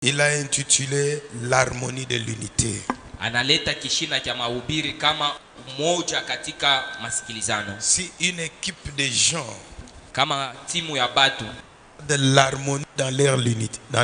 Il a intitulé l'harmonie de l'unité. Analeta kishina cha mahubiri kama umoja katika masikilizano. Si une équipe de gens Kama timu ya batu de l'harmonie dans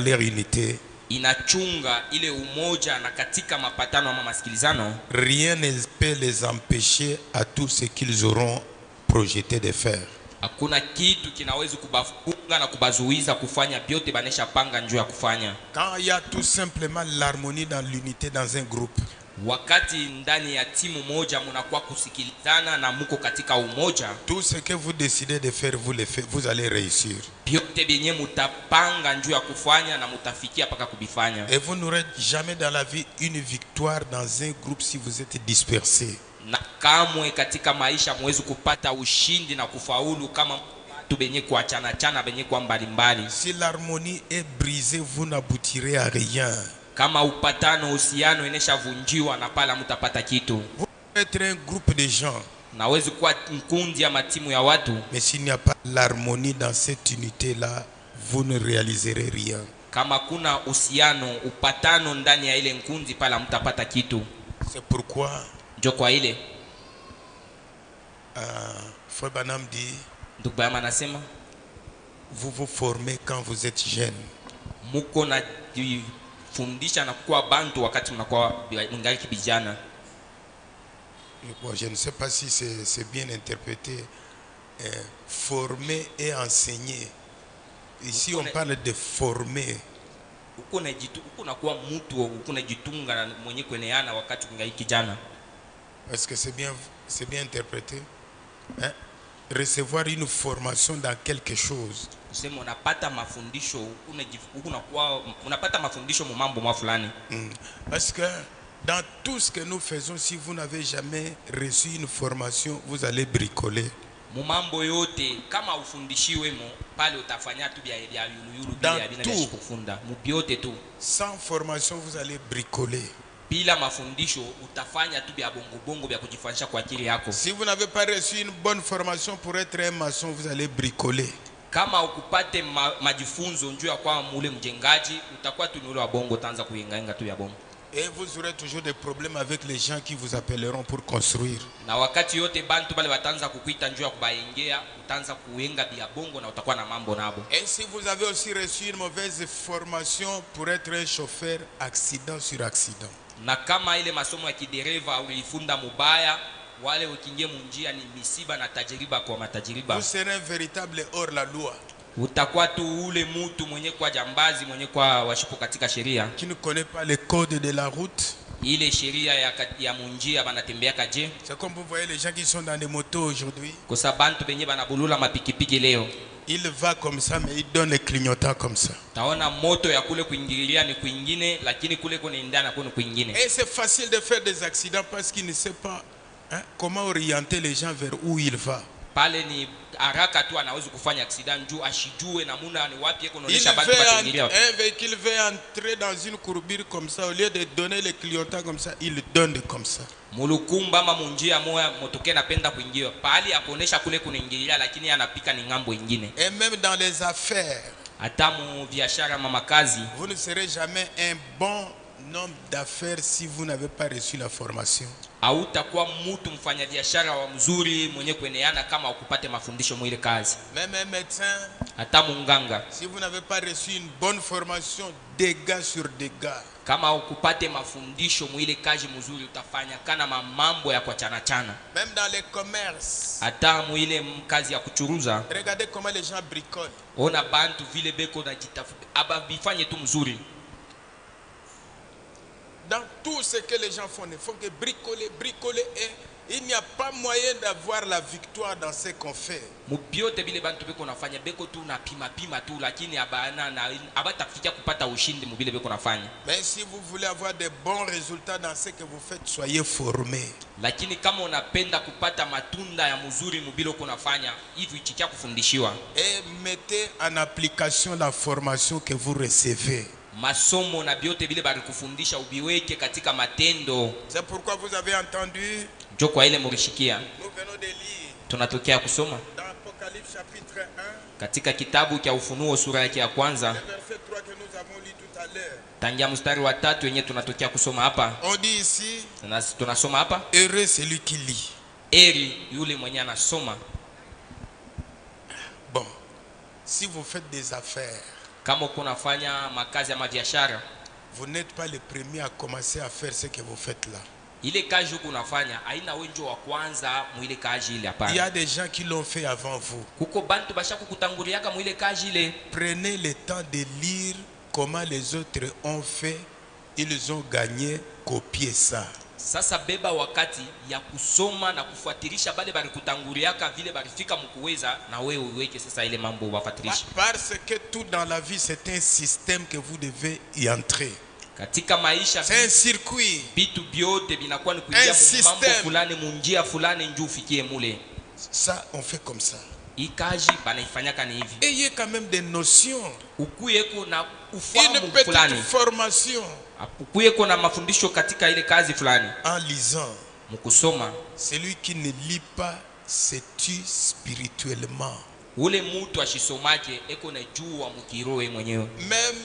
leur unité, inachunga ile umoja na katika mapatano ama masikilizano, rien ne peut les empêcher à tout ce qu'ils auront projeté de faire. hakuna kitu kinaweza kubafunga na kubazuiza kufanya vyote banesha panga njoo ya kufanya. Quand il y a tout simplement l'harmonie dans l'unité dans un groupe, Wakati ndani ya timu moja mnakuwa kusikilizana na muko katika umoja, tout ce que vous décidez de faire, vous le faites, vous allez réussir. vyote benye mutapanga njoo ya kufanya na mutafikia paka kubifanya. Et vous n'aurez jamais dans la vie une victoire dans un groupe si vous êtes dispersés. Na kamwe katika maisha mwezi kupata ushindi na kufaulu kama tu benye kuachana chana benye kwa mbalimbali. Si l'harmonie est brisée, vous n'aboutirez à rien. Kama upatano uhusiano ineshavunjiwa na pala mutapata kitu. Vous pouvez être un groupe de gens, Nawezi kuwa mkundi ya matimu ya watu, mais s'il n'y a pas l'harmonie dans cette unité-là, vous ne réaliserez rien. kama kuna uhusiano upatano ndani ya ile nkundi pala mutapata kitu. C'est pourquoi Njo kwa ile Frère Branham dit, ndugu Bayama anasema vous vous formez quand vous êtes jeune. muko na fundisha na kuwa bantu wakati mnakuwa ningali kijana. Bon, je ne sais pas si c'est bien interprété. Former et enseigner. Ici, on parle de former. Uko na kuwa mtu uko na jitunga na mwenye kueneana wakati ningali kijana. Est-ce que c'est bien interprété? Hein? Recevoir une formation dans quelque chose. Kusema unapata mafundisho unapata mafundisho mu mambo fulani. Parce que dans tout ce que nous faisons, si vous n'avez jamais reçu une formation, vous allez bricoler. Mu mambo yote kama ufundishiwe mo pale utafanya tu bia yulu Dans bia tout. bina kufunda mu biote tu. Sans formation, vous allez bricoler. Bila mafundisho utafanya tu bia bongo bia kujifanyisha kwa akili yako. Si vous n'avez pas reçu une bonne formation pour être un maçon, vous allez bricoler. Kama ukupate majifunzo njoo ya kwa mule mjengaji, utakuwa tu ni ule wa bongo, utaanza kuyengaenga tu ya bongo. Et vous aurez toujours des problèmes avec les gens qui vous appelleront pour construire. Na wakati yote bantu bale wataanza kukuita njoo ya kubaengea, utaanza kuyenga bia bongo na utakuwa na mambo nabo. Et si vous avez aussi reçu une mauvaise formation pour être un chauffeur, accident sur accident. Na kama ile masomo ya kidereva ulifunda mubaya, wale ukiingia munjia ni misiba na tajiriba kwa matajiriba. Vous serez un véritable hors la loi. Utakuwa tu ule mtu mwenye kwa jambazi, mwenye kwa washipo katika sheria. Qui ne connaît pas les codes de la route. Ile sheria ya munjia banatembea kaje. C'est comme vous voyez les gens qui sont dans des motos aujourd'hui. Kwa sababu benye banabulula mapikipiki leo. Il va comme ça, mais il donne les clignotants comme ça. Taona moto ya kule kuingililia ni kwingine, lakini kule kunaendana kuna kwingine. Et c'est facile de faire des accidents parce qu'il ne sait pas comment orienter les gens vers où il va. Pale ni haraka tu anaweza kufanya accident juu ashijue namuna ni wapi yako Un naonesha bantu batingilia. véhicule veut entrer dans une courbure comme ça, au lieu de donner les clignotants comme ça, il donne comme ça. Mulukumba ama munjia moya motoke napenda kuingia. Pali akuonesha kule kunaingilia lakini anapika ni ngambo ingine. Et même dans les affaires, Hata mu biashara mama kazi, vous ne serez jamais un bon homme d'affaires si vous n'avez pas reçu la formation. hautakuwa mtu mfanya biashara wa mzuri mwenye kueneana kama ukupate mafundisho mwile kazi. Même un médecin, Hata munganga si vous n'avez pas reçu une bonne formation, dégâts sur dégâts. kama ukupate mafundisho mwile kazi mzuri utafanya kana mambo ya kuachana chana. Même dans les commerces, Hata mwile kazi ya kuchuruza, regardez comment les gens bricolent. ona bantu vile beko na jitafuta aba bifanye tu mzuri. Dans tout ce que les gens font, il faut que bricoler et il n'y a pas moyen d'avoir la victoire dans ce qu'on fait. Mubiote bile bantu beko nafanya beko tu na pima tu, lakini abana na abatafikia kupata ushindi mubile beko nafanya. Mais si vous voulez avoir de bons résultats dans ce que vous faites, soyez formés. Lakini kama unapenda kupata matunda ya mzuri mubile uko nafanya hivi ichikia kufundishiwa. Et mettez en application la formation que vous recevez. Masomo na biote bile bali kufundisha ubiweke katika matendo. C'est pourquoi vous avez entendu, Njo kwa ile murishikia. nous venons de lire Tunatokea kusoma dans Apocalypse chapitre 1, katika kitabu cha Ufunuo sura yake ya kwanza le verset 3 que nous avons lu tout à l'heure. Tangia mstari wa 3 yenye tunatokea kusoma hapa. On dit ici, Tunasoma hapa, heureux celui qui lit. eri yule mwenye anasoma. Bon, si vous faites des affaires, Kama uko unafanya makazi ya biashara, vous n'êtes pas le premier à commencer à faire ce que vous faites là. ile kazi huko unafanya haina wenjo wa kwanza mwile kazi ile, Il y hapana. a des gens qui l'ont fait avant vous. Kuko bantu basha kukutanguliaka mwile kazi ile. Prenez le temps de lire comment les autres ont fait. Ils ont gagné, copiez ça. Sasa beba wakati ya kusoma na kufuatilisha bale bali kutanguliaka vile balifika mkuweza, na wewe uweke sasa ile mambo wafuatilisha. Parce que tout dans la vie, c'est un système que vous devez y entrer. Katika maisha C'est un circuit. vitu vyote vinakuwa ni kuingia mambo fulani munjia fulani njoo ufikie mule. Ça, on fait comme ça. Hii kazi banaifanyaka ni hivi. Ayez quand même des notions. Ukuyeko na Une ufahamu petite fulani. formation Ukuyeko na mafundisho katika ile kazi fulani. en lisant. Mkusoma, Celui qui ne lit pas se tue spirituellement. ule mutu ashisomake eko na jua mukiroe mwenyewe. Même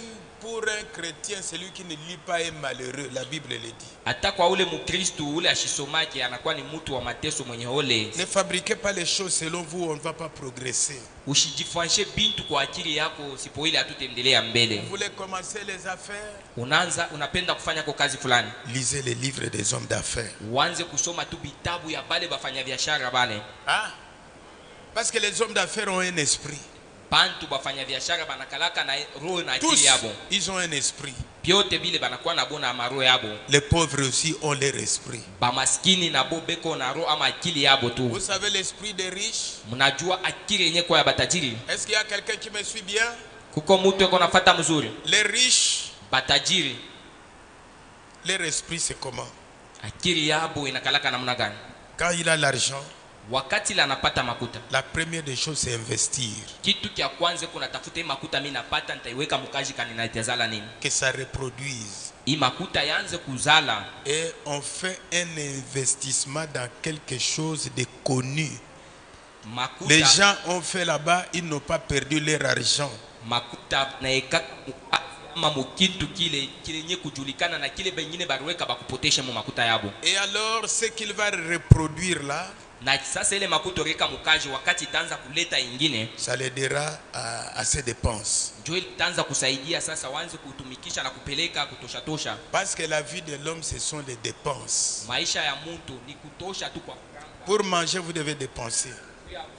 pour un chrétien, celui qui ne lit pas est malheureux. La Bible le dit. Hata kwa ule mukristu ule ashisomake anakuwa ni mutu wa mateso mwenye ole. Ne fabriquez pas les choses selon vous, on ne va pas progresser. Usijifanishe bintu kwa akili yako, sipo ile hatutendelea mbele. Vous voulez commencer les affaires? Unapenda kufanya kwa kazi fulani, Lisez les livres des hommes d'affaires. uanze kusoma tu vitabu ya bale bafanya biashara bale. Ah? Parce que les hommes d'affaires ont un esprit. Bantu bafanya biashara banakalaka na roho na akili Tous, yabo. ils ont un esprit. Byote bile banakuwa na bona amaro yabo. Les pauvres aussi ont leur esprit. Bamaskini na bo beko na roho ama akili yabo tu. Vous savez l'esprit des riches? Mnajua akili yenye kwa ya batajiri. Est-ce qu'il y a quelqu'un qui me suit bien? Kuko mutu eko nafata mzuri. Les riches, Batajiri leur esprit c'est comment? akili yabo inakalaka namna gani? Quand il a l'argent, Wakati la napata makuta, la première des choses c'est investir. kitu kia kwanza kuna tafuta hii makuta mimi napata nitaiweka mkaji kanina itazala nini? Que ça reproduise. Hii makuta yaanze kuzala. Et on fait un investissement dans quelque chose de connu. Makuta, Les gens ont fait là-bas, ils n'ont pas perdu leur argent. makuta naeka kama mukintu kile nye kujulikana na kile bengine bariweka bakupoteshe mu makuta yabo. Et alors ce qu'il va reproduire là, Na sasa ile makuta reka mukaji wakati itaanza kuleta ingine, ça l'aidera à ses dépenses. ndio itaanza kusaidia sasa waanze kutumikisha na kupeleka kutosha tosha. Parce que la vie de l'homme, ce sont les dépenses. Maisha ya mtu ni kutosha tu kwa Pour manger, vous devez dépenser.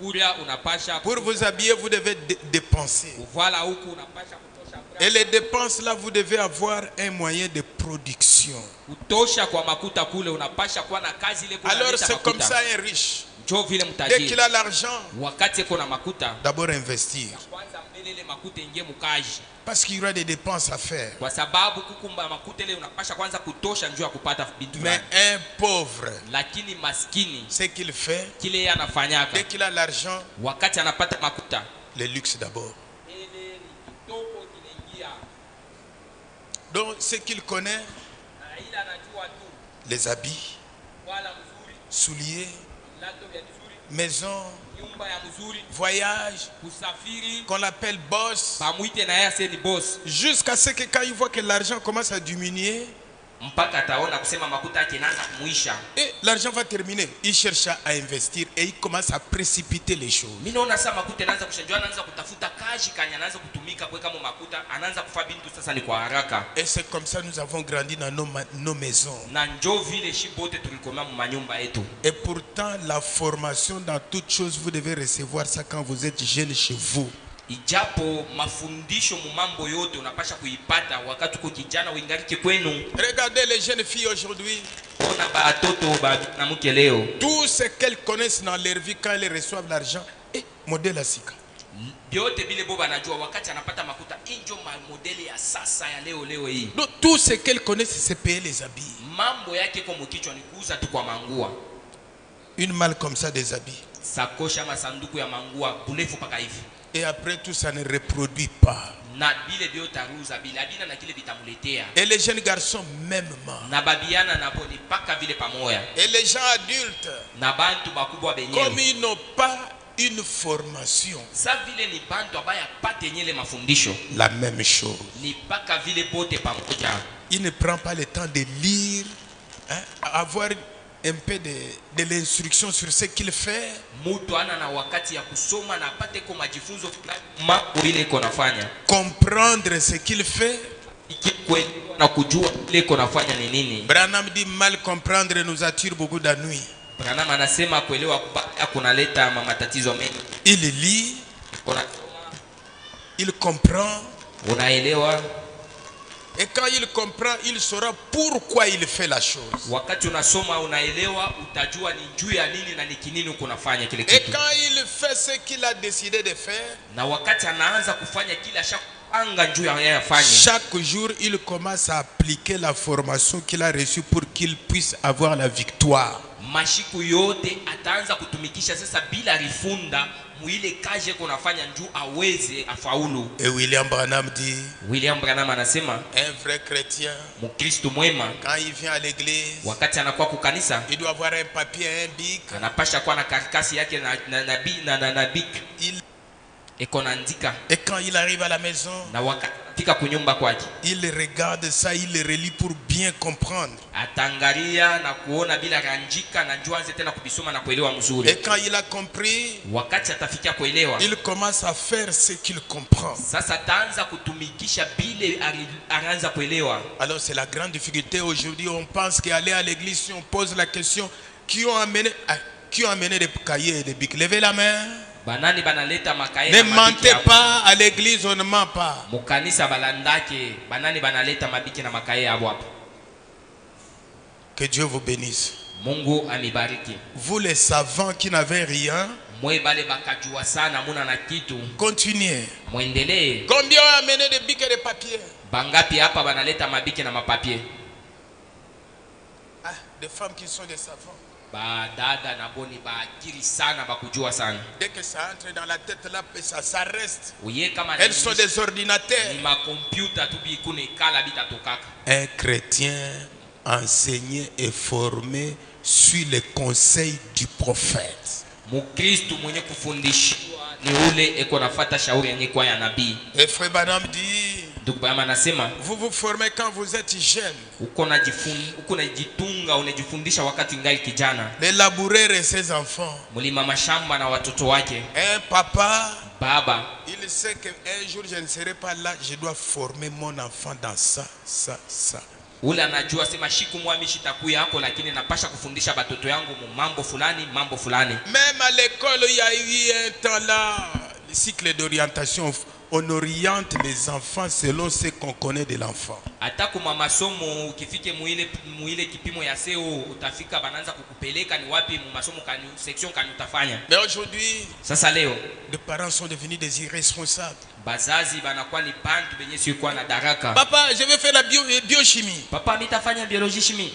kuria unapasha, Pour vous habiller, vous devez dépenser. kuvala huku unapasha kutosha. Et les dépenses là, vous devez avoir un moyen de production. Kutosha kwa makuta kule unapasha kuwa na kazi ile kuna Alors leta c'est comme makuta. ça un riche. Njoo vile Dès mtajiri. qu'il a l'argent, Wakati kuna makuta, d'abord investir. kwanza mbele ile makuta ingie mukaji. Parce qu'il y aura des dépenses à faire. Kwa sababu kukumba makuta ile unapasha kwanza kutosha njoo ya kupata bintu Mais fulani. un pauvre, Lakini maskini ce qu'il fait, kile yeye anafanyaka dès qu'il a l'argent, wakati anapata makuta, le luxe d'abord. ile ni kitoko kinaingia. Donc ce qu'il connaît, Na ile anajua tu les habits, wala mzuri, souliers, lato vya mzuri, maison, nyumba ya mzuri, voyage, kusafiri, qu'on l'appelle boss. pamuite na yeye ase ni boss. Jusqu'à ce que quand il voit que l'argent commence à diminuer, Mpaka ataona kusema makuta yake inaanza kumuisha. et l'argent va terminer. Il cherche à investir et il commence à précipiter les choses. Mimi naona sasa makuta yanaanza kushanjwa, anaanza kutafuta kazi kanya, anaanza kutumika kuweka mu makuta, anaanza kufa bintu sasa ni kwa haraka. Et c'est comme ça que nous avons grandi dans nos maisons. Na njoo vile shibote tulikoma mu manyumba yetu. Et pourtant, la formation dans toutes choses, vous devez recevoir ça quand vous êtes jeune chez vous. Ijapo mafundisho mu mambo yote unapasha kuipata wakati uko kijana uingalike kwenu. Regardez les jeunes filles aujourd'hui. Ona batoto na mke leo. Tout ce qu'elles connaissent dans leur vie quand elles reçoivent l'argent, et modèle à sika. Biote bile boba anajua wakati anapata makuta injo modeli ya sasa ya leo hii. Donc tout ce qu'elles connaissent, c'est payer les habits. Mambo yake kwa mkichwa ni kuuza tu kwa mangua. Une malle comme ça des habits. Sakosha masanduku ya mangua bulefu paka hivi. Et après tout, ça ne reproduit pas. Na bile biote aruza bile abina na kile bitamuletea. Et les jeunes garçons mêmement. Na babiana na poni paka vile pamoya. Et les gens adultes, Na bantu bakubwa comme benyewe. ils n'ont pas une formation. Sa vile ni bantu abaya pate nyele mafundisho. La même chose. Ni paka vile bote pamoja. Il ne prend pas le temps de lire, hein, avoir un peu de l'instruction sur ce qu'il fait. Mutu ana na wakati ya kusoma na apate ko majifunzo mambo ile iko nafanya. Comprendre ce qu'il fait. Na kujua ile iko nafanya ni nini. Branham dit mal comprendre nous attire beaucoup d'ennuis. Branham anasema kuelewa kubaya kunaleta matatizo mengi. Il lit, il comprend. Unaelewa. Et quand il comprend, il saura pourquoi il fait la chose. Wakati unasoma unaelewa, utajua ni juu ya nini na ni kinini uko nafanya kile kitu. Et quand il fait ce qu'il a décidé de faire, na wakati anaanza kufanya kila shaka juu ya yafanye, chaque jour il commence à appliquer la formation qu'il a reçue pour qu'il puisse avoir la victoire. Mashiku yote ataanza kutumikisha sasa bila rifunda muile kaje kunafanya njuu aweze afaulu. Et William Branham dit, William Branham anasema un vrai chrétien, Mkristo mwema, quand il vient à l'église, wakati anakuwa kukanisa, il doit avoir un papier, un bic. Anapasha kuwa na karatasi yake na bic. Eko naandika. Et quand il arrive à la maison, na wakati fika kunyumba kwake, il regarde ça, il le relit pour bien comprendre. Atangalia na kuona bila ranjika na njuanze tena kubisoma na kuelewa mzuri. Et quand il a compris, wakati atafikia kuelewa, il commence à faire ce qu'il comprend. Sasa taanza kutumikisha bile anaanza kuelewa. Alors c'est la grande difficulté aujourd'hui. On pense qu'aller à l'église, si on pose la question, qui ont amené des cahiers et des bics? Levez la main. Banani banaleta makaye. Ne mentez pas à l'église, on ne ment pas. Mukanisa balandake banani banaleta mabiki na makaye hapo hapo. Que Dieu vous bénisse. Mungu amibariki. Vous les savants qui n'avaient rien, continuez. Combien ont amené des bics et des papiers? Bangapi hapa banaleta mabiki na mapapier? Ah, des femmes qui sont des savants. Dada na boni akili sana bakujua sana. Dès que ça entre dans la tête là, ça reste. Elles sont des ordinateurs. Ni ma computer tu bi kune kala bitatokaka. Un chrétien enseigné et formé suit les conseils du prophète. Mukristo mwenye kufundishwa ni ule eko nafuata shauri yenye kwa ya nabii. Et frère Branham dit, vous vous formez quand vous êtes jeune. Les laboureurs et ses enfants. Un papa, il sait qu'un jour je ne serai pas là, je dois former mon enfant dans ça, ça, ça. Ule anajua sema shiku mwami shitakuya yako lakini napasha kufundisha batoto yangu mambo fulani. Même à l'école il y a eu un temps là, le cycle d'orientation, on oriente les enfants selon ce qu'on connaît de l'enfant. Hata kuma masomo ukifike muile kipimo ya seo utafika bananza kukupeleka ni wapi mu masomo kani section kani utafanya. Mais aujourd'hui, sasa leo les parents sont devenus des irresponsables. Bazazi banakuwa ni bantu benye sikuwa na daraka. Papa, je vais faire la biochimie. Papa, mitafanya biologie chimie.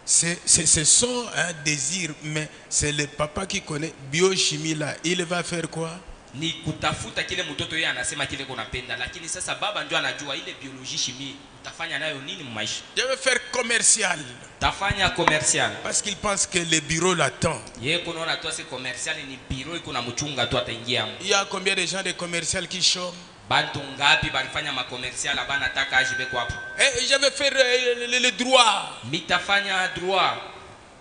Ce sont un désir, mais c'est le papa qui connaît biochimie là. Il va faire quoi? Ni kutafuta kile mtoto yeye anasema kile kunapenda, lakini sasa baba ndio anajua ile biologie chimie utafanya nayo nini maisha. Je vais faire commercial. Tafanya commercial. Parce qu'il pense que le bureau l'attend. Yeye kunaona tu c'est commercial ni bureau iko na mchunga tu ataingia. Il y a combien de gens de commercial qui chôment? Bantu ngapi balifanya ma commercial abana nataka ajibe kwa hapo. Je vais faire le droit. Mitafanya droit.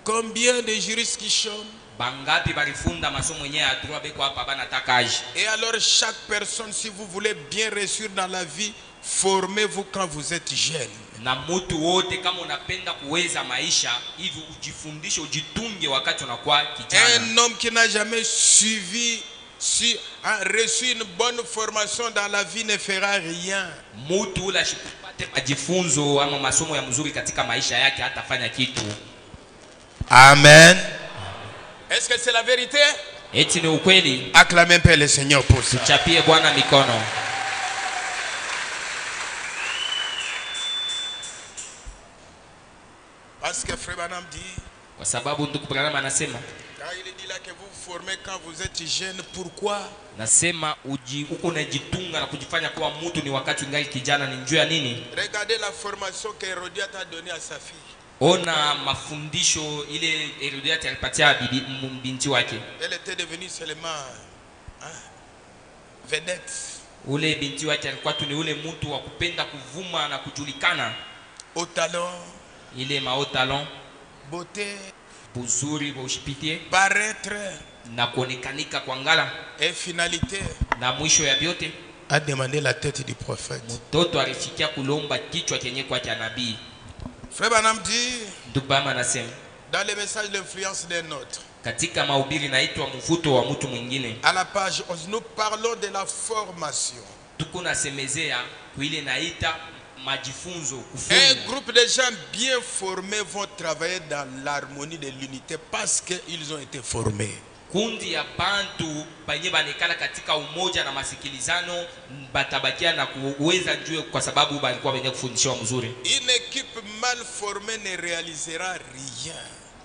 Combien de juristes qui chôment? Bangapi balifunda masomo yenyewe ya droit beko hapa bana nataka aje. Et alors chaque personne, si vous voulez bien réussir dans la vie, formez-vous quand vous êtes jeune. Na mtu wote kama unapenda kuweza maisha hivi ujifundishe ujitunge wakati unakuwa kijana. Un homme qui n'a jamais reçu une bonne formation dans la vie ne fera rien. Mtu ula shipate majifunzo ama masomo ya mzuri katika maisha yake hatafanya kitu. Amen. Est-ce que c'est la vérité? Eti ni ukweli. Acclamez un peu le Seigneur pour ça. Tuchapie Bwana mikono. Parce que frère Branham dit, kwa sababu ndugu Branham anasema, quand il dit là que vous formez quand vous êtes jeune, pourquoi? Nasema uko unajitunga na kujifanya kuwa mtu ni wakati ungali kijana, ni njoo ya nini? Regardez la formation que Hérodiade a donnée à sa fille. Ona mafundisho ile Herodias alipatia binti wake. Elle était devenue seulement vedette. Ule binti wake alikuwa tu ni ule mtu wa kupenda kuvuma na kujulikana. Au talent, Ile mao talent, beauté, buzuri bushipitie paraître na kuonekanika kwa ngala, et finalité, na mwisho ya vyote a demandé la tête du prophète. mtoto alifikia kulomba kichwa kenye kwa cha nabii. Frère Branham dit Ndubama anasema dans les messages l'influence d'un autre, katika mahubiri naitwa mvuto wa mtu mwingine. à la page 11, nous parlons de la formation. Tuko nasemezea kuile naita majifunzo Un kufunza. groupe de gens bien formés vont travailler dans l'harmonie de l'unité parce qu'ils ont été formés. Kundi ya bantu banye banekala katika umoja na masikilizano batabakia na kuweza juu kwa sababu balikuwa benye kufundishwa mzuri. Une équipe mal formée ne réalisera rien.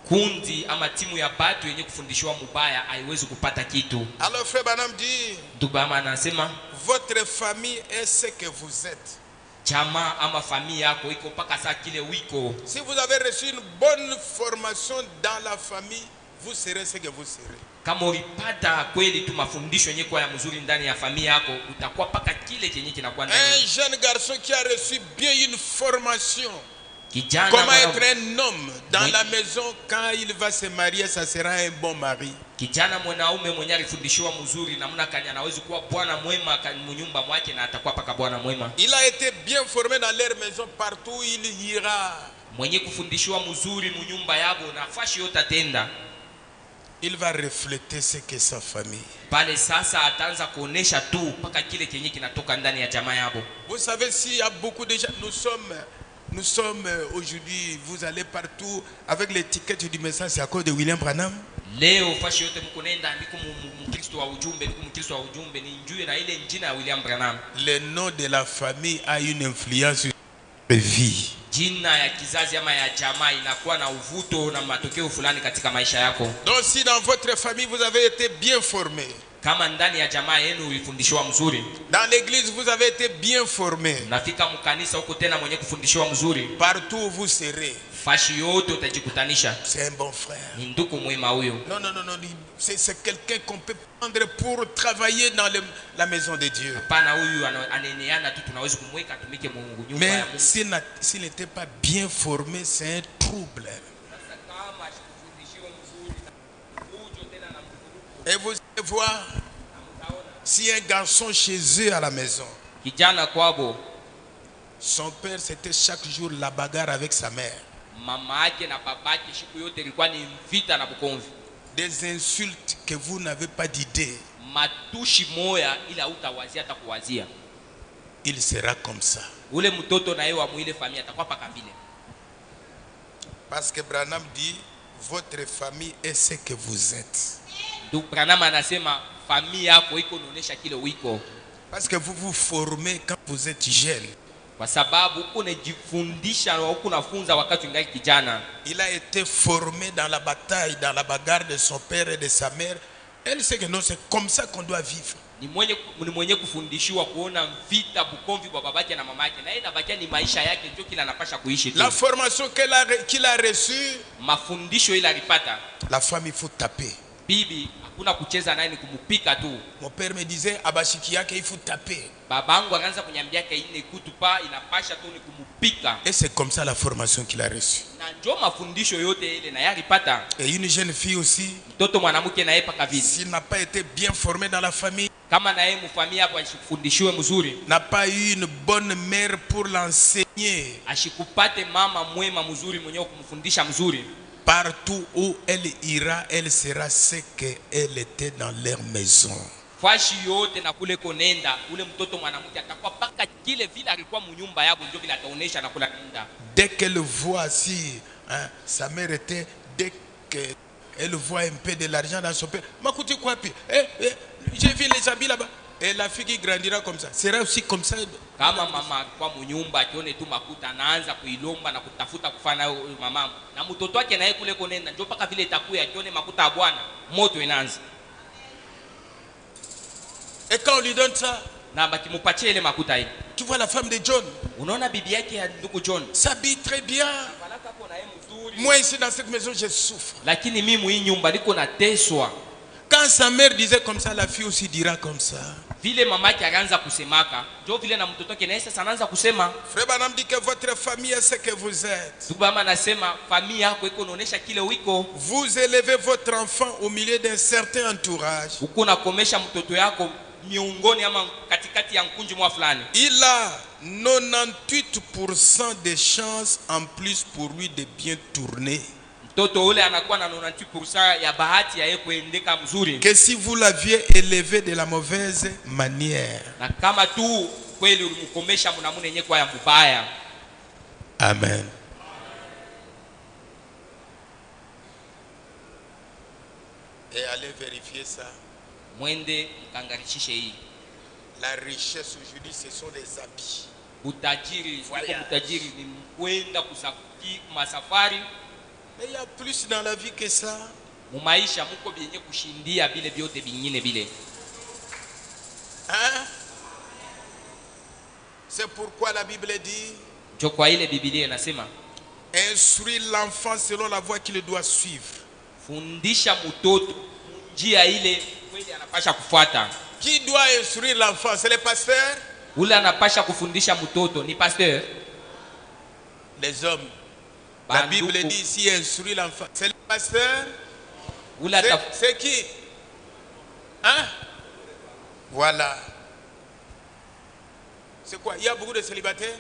Kundi ama timu ya batu yenye kufundishwa mubaya haiwezi kupata kitu. Alors frère Branham dit, Ndubama anasema votre famille est ce que vous êtes. chama ama familia yako iko mpaka saa kile wiko. Si vous avez reçu une bonne formation dans la famille, vous serez ce que vous serez. Kama ulipata kweli tu mafundisho yenye kwa ya mzuri ndani ya familia yako, utakuwa paka kile chenye kinakuwa ndani. Un jeune garçon qui a reçu bien une formation, Kijana comment mwana, être un homme dans la maison quand il va se marier, ça sera un bon mari. kijana mwanaume mwenye alifundishiwa mzuri namna kanya anaweza kuwa bwana mwema mnyumba mwake na atakuwa paka bwana mwema. Il a été bien formé dans leur maison, partout où il ira. Mwenye kufundishiwa mzuri mnyumba yabo na fashi yote atenda. Il va refléter ce que sa famille. Pale sasa ataanza kuonesha tu paka kile kenye kinatoka ndani ya jamaa yabo. Vous savez, s'il y a beaucoup de gens, nous sommes aujourd'hui, vous allez partout avec l'étiquette du message, c'est à cause de William Branham. Leo fashi yote mko nenda ndiko mkristo wa ujumbe, ndiko mkristo wa ujumbe ni njue na ile njina ya William Branham. Le nom de la famille a une influence sur la vie. Jina ya kizazi ama ya jamaa inakuwa na uvuto na matokeo fulani katika maisha yako. Donc si dans votre famille vous avez été bien formé, Kama ndani ya jamaa yenu ulifundishwa mzuri, dans l'église vous avez été bien formé, nafika mkanisa huko tena mwenye kufundishwa mzuri, partout où vous serez, fashi yote utajikutanisha. c'est un bon frère. Ni ndugu mwema huyo. Non, non, non, non, c'est quelqu'un qu'on peut prendre pour travailler dans la maison de Dieu. Hapana, huyu aneneana tu tunaweza kumweka tumike Mungu nyumba ya Mais Mungu. s'il n'était pas bien formé, c'est un trouble. Sasa kama ashikufundishiwa mzuri ujo tena na mvuruko, Et vous allez voir, si un garçon chez eux à la maison, kijana kwabo son père c'était chaque jour la bagarre avec sa mère, mama yake na babake siku yote ilikuwa ni vita na bukomvi, des insultes que vous n'avez pas d'idée, matushi moya ila utawazia hata kuwazia, il sera comme ça. ule mtoto na yeye wa mwile familia atakuwa paka vile. Parce que Branham dit, votre famille est ce que vous êtes. Ndugu Branham anasema familia yako iko naonesha kile wiko, Parce que vous vous formez quand vous êtes jeune. kwa sababu unajifundisha na unafunza wakati ungali kijana. Il a été formé dans la bataille, dans la bagarre de son père et de sa mère. Elle sait que non, c'est comme ça qu'on doit vivre. Ni mwenye kufundishiwa kuona vita bukomvi kwa babake na mama yake, na yeye nabakia ni maisha yake ndio kila anapasha kuishi tu. La formation qu'il a reçue, Mafundisho ile alipata, la femme il faut taper. bibi hakuna kucheza naye, ni kumupika tu. Mon père me disait, Abashiki yake il faut taper. Babangu akaanza kunyambia ine kutupa inapasha tu ni kumupika, Et c'est comme ça la formation qu'il a reçue. na ndio mafundisho yote ile na yeye alipata. Et une jeune fille aussi, Mtoto mwanamke na yeye paka vile, s'il n'a pas été bien formé dans la famille, kama na yeye mfamia hapo ashifundishiwe mzuri, n'a pas eu une bonne mère pour l'enseigner, ashikupate mama mwema mzuri mwenye kumfundisha mzuri, partout où elle ira, elle sera ce qu'elle était dans leur maison. fashi yote na kule konenda, ule mtoto mwanamke atakuwa paka kile vile alikuwa mnyumba yabo, ndio vile ataonesha na kula nenda. Dès qu'elle voit si sa mère était, dès qu'elle voit un peu de l'argent dans son père, Makuti Kwapi, j'ai vu les habits là-bas. Et la fille qui grandira comme ça, sera aussi comme ça. Kama mama alikuwa mnyumba akione tu makuta anaanza kuilomba na kutafuta kufanya mama, na mtoto wake naye kule konenda ndio paka vile itakuwa akione makuta ya bwana moto inaanza. Et quand on lui donne ça, na bakimupatia ile makuta hii. Tu vois la femme de John, Unaona bibi yake ya ndugu John s'habille très bien. balaka hapo na yeye mzuri, Moi ici dans cette maison, je souffre. lakini mimi hii nyumba niko nateswa. Quand sa mère disait comme ça, la fille aussi dira comme ça. Vile mamake akaanza kusemaka, ndio vile na mtoto wake naye sasa anaanza kusema. Frère Branham dit que votre famille est ce que vous êtes. Ndugu mama anasema familia yako iko inaonesha kile wiko. Vous élevez votre enfant au milieu d'un certain entourage. Uko nakomesha mtoto yako miongoni ama katikati ya mkunji mwa fulani. Il a 98% de chances en plus pour lui de bien tourner. Mtoto ule anakuwa na 98% ya bahati ya yeye kuendeka mzuri. Que si vous l'aviez élevé de la mauvaise manière. Na kama tu kweli ulimkomesha mnamuna yenyewe kwa ya mbaya. Amen. Et allez vérifier ça. Mwende mkangarishishe hii. La richesse aujourd'hui, ce sont les habits. Utajiri, utajiri ni kwenda kusafiri masafari. Mais il y a plus dans la vie que ça. Mumaisha muko byenye kushindia bile byote bingine bile. Hein? C'est pourquoi la Bible dit, Jo kwa ile Biblia inasema, instruis l'enfant selon la voie qu'il doit suivre. Fundisha mtoto njia ile kweli anapasha kufuata. Qui doit instruire l'enfant? C'est le pasteur? Ule anapasha kufundisha mtoto ni pasteur? Les hommes. La Bible dit ici instruire l'enfant. C'est le pasteur? C'est qui? Hein? Voilà. C'est quoi? Il y a beaucoup de célibataires.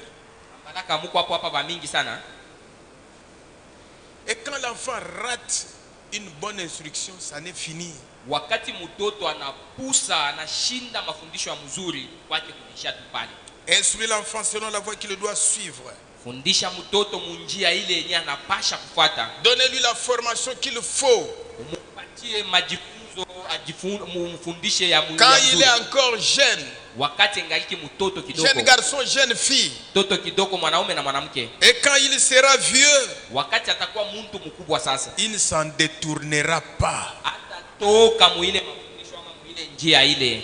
Et quand l'enfant rate une bonne instruction, ça n'est fini. Wakati mtoto anapusa anashinda mafundisho ya mzuri kwake kunisha tu pale. Instruire l'enfant selon la voie qu'il doit suivre. Fundisha mtoto munjia ile yenye anapasha kufuata. Donnez-lui la formation qu'il faut. Umupatie majifunzo mfundishe ya mzuri. Quand il est encore jeune. Wakati ngaliki mtoto kidogo. Jeune garçon, jeune fille. Mtoto kidogo mwanaume na mwanamke. Et quand il sera vieux. Wakati atakuwa mtu mkubwa sasa. Il ne s'en détournera pas. Atatoka muile mafundisho ama muile njia ile.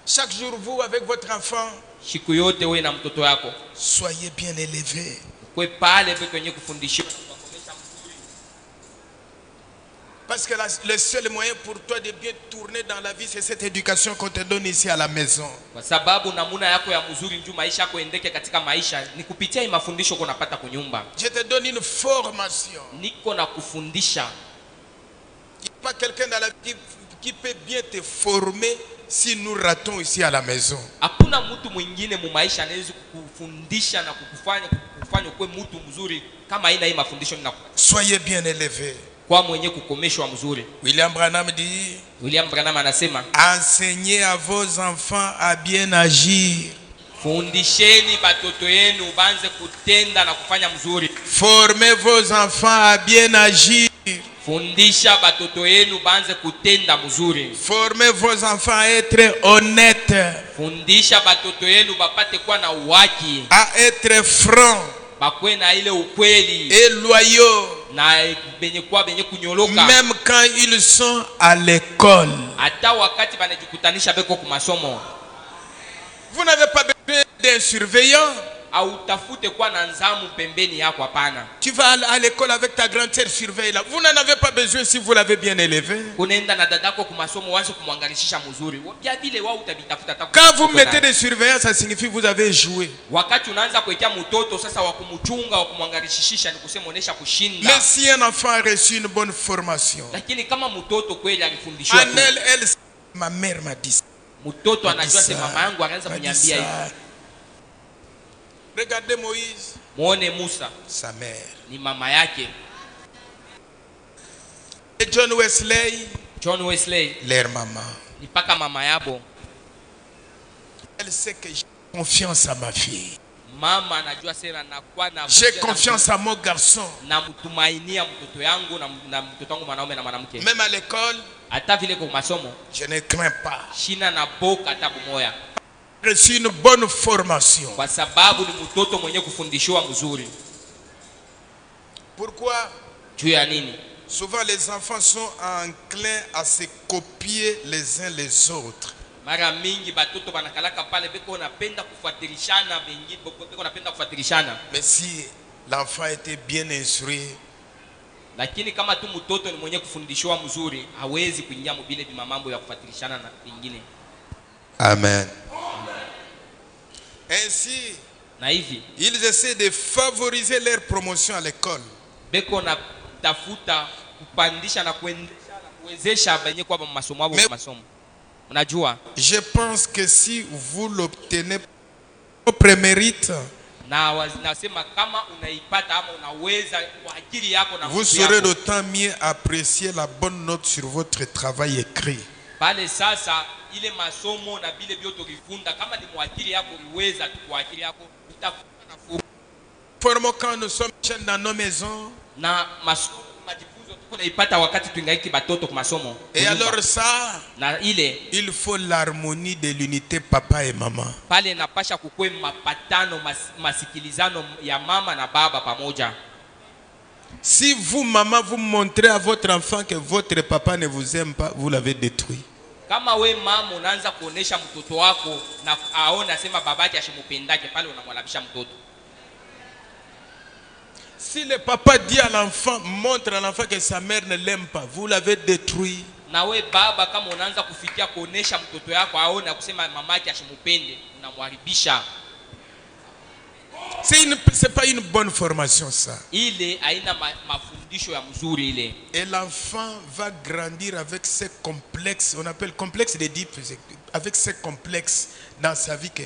Chaque jour vous avec votre enfant. Siku yote wewe na mtoto wako. Soyez bien élevés. Kwa pale peke kwenye kufundishwa. Parce que le seul moyen pour toi de bien tourner dans la vie, c'est cette éducation qu'on te donne ici à la maison. Kwa sababu namuna yako ya mzuri njoo maisha yako endeke katika maisha ni kupitia hii mafundisho unapata kunyumba. Je te donne une formation. Niko na kufundisha. Il n'y a pas quelqu'un dans la vie qui peut bien te former si nous ratons ici à la maison. Hakuna mtu mwingine mu maisha anaweza kukufundisha na kukufanya kuwe mtu mzuri kama ina hii mafundisho ninakupa. Soyez bien élevés. Kwa mwenye kukomeshwa mzuri. William Branham dit, William Branham anasema, enseignez à vos enfants à bien agir. Fundisheni batoto yenu banze kutenda na kufanya mzuri. Formez vos enfants à bien agir. Fundisha batoto yenu banze kutenda mzuri. Formez vos enfants à être honnêtes. Fundisha batoto yenu bapate kuwa na uwaki. À être francs. Bakwe na ile ukweli. Et loyaux. Na benye kunyoloka. Même quand ils sont à l'école. Hata wakati banajikutanisha beko ku masomo. Vous n'avez pas besoin d'un surveillant. Autafute kwa na nzamu pembeni yako hapana. Tu vas à l'école avec ta grande sœur, surveille là. Vous n'en avez pas besoin si vous l'avez bien élevé. Unaenda na dadako ku masomo wanze kumwangalishisha mzuri. Ya vile wao utabitafuta taku. Quand vous mettez des surveillants, ça signifie que vous avez joué. Wakati unaanza kuwekea mtoto sasa wa kumchunga wa kumwangalishisha ni kusema onesha kushinda. Mais si un enfant a reçu une bonne formation. Lakini kama mtoto kweli alifundishwa. Elle, ma mère m'a dit. Mtoto anajua sema mama yangu anaanza kuniambia hivi. Regardez Moïse. Muone Musa. Sa mère. Ni mama yake. Et John Wesley. John Wesley. Leur maman. Ni paka mama yabo. Elle sait que j'ai confiance à ma fille. Mama anajua sema nakuwa na. J'ai confiance à mon garçon. Na mtumainia mtoto yangu na mtoto wangu mwanaume na mwanamke. Même à l'école. Hata vile kwa masomo. Je ne crains pas. Shina na boka tabu moya. Reçu une bonne formation. Kwa sababu ni mtoto mwenye kufundishwa mzuri. Pourquoi? Juu ya nini? Souvent les enfants sont enclins à se copier les uns les autres. Mara mingi batoto banakalaka pale beko napenda kufuatirishana bengi beko napenda kufuatirishana. Mais si l'enfant était bien instruit, Lakini kama tu mtoto ni mwenye kufundishwa mzuri, hawezi kuingia mbile bima mambo ya kufuatirishana na vingine. amen. Ainsi, Na hivi ils essaient de favoriser leur promotion à l'école. beko na tafuta kupandisha na kuwezesha benye kwa masomo yao masomo. Unajua? Je pense que si vous l'obtenez au prémérite, Na nasema kama unaipata ama unaweza kwa akili yako na vous saurez d'autant mieux apprécier la bonne note sur votre travail écrit. pale sasa ile masomo na bile bioto kifunda kama ni mwakili yako uweza tu kwa akili yako utafuta na fuku. Formons quand nous sommes jeunes dans nos maisons. Na masomo majifunzo tuko naipata wakati tuingaiki batoto kwa masomo. Et alors ça, na ile il faut l'harmonie de l'unité papa et maman. pale napasha kukwe mapatano masikilizano ya mama na baba pamoja. Si vous, maman, vous montrez à votre enfant que votre papa ne vous aime pas, vous l'avez détruit. Kama we mama unaanza kuonesha mtoto wako na aone asema babake ashimupendake, pale unamwalabisha mtoto. Si le papa dit à l'enfant, montre à l'enfant que sa mère ne l'aime pas, vous l'avez détruit. Na we baba kama unaanza kufikia kuonesha mtoto yako aone kusema mamake ashimupende, unamharibisha. C'est pas une bonne formation ça. Ile haina mafundisho ya mzuri ile. Et l'enfant va grandir avec ces complexes, on appelle complexe d'Édipe, avec ces complexes dans sa vie que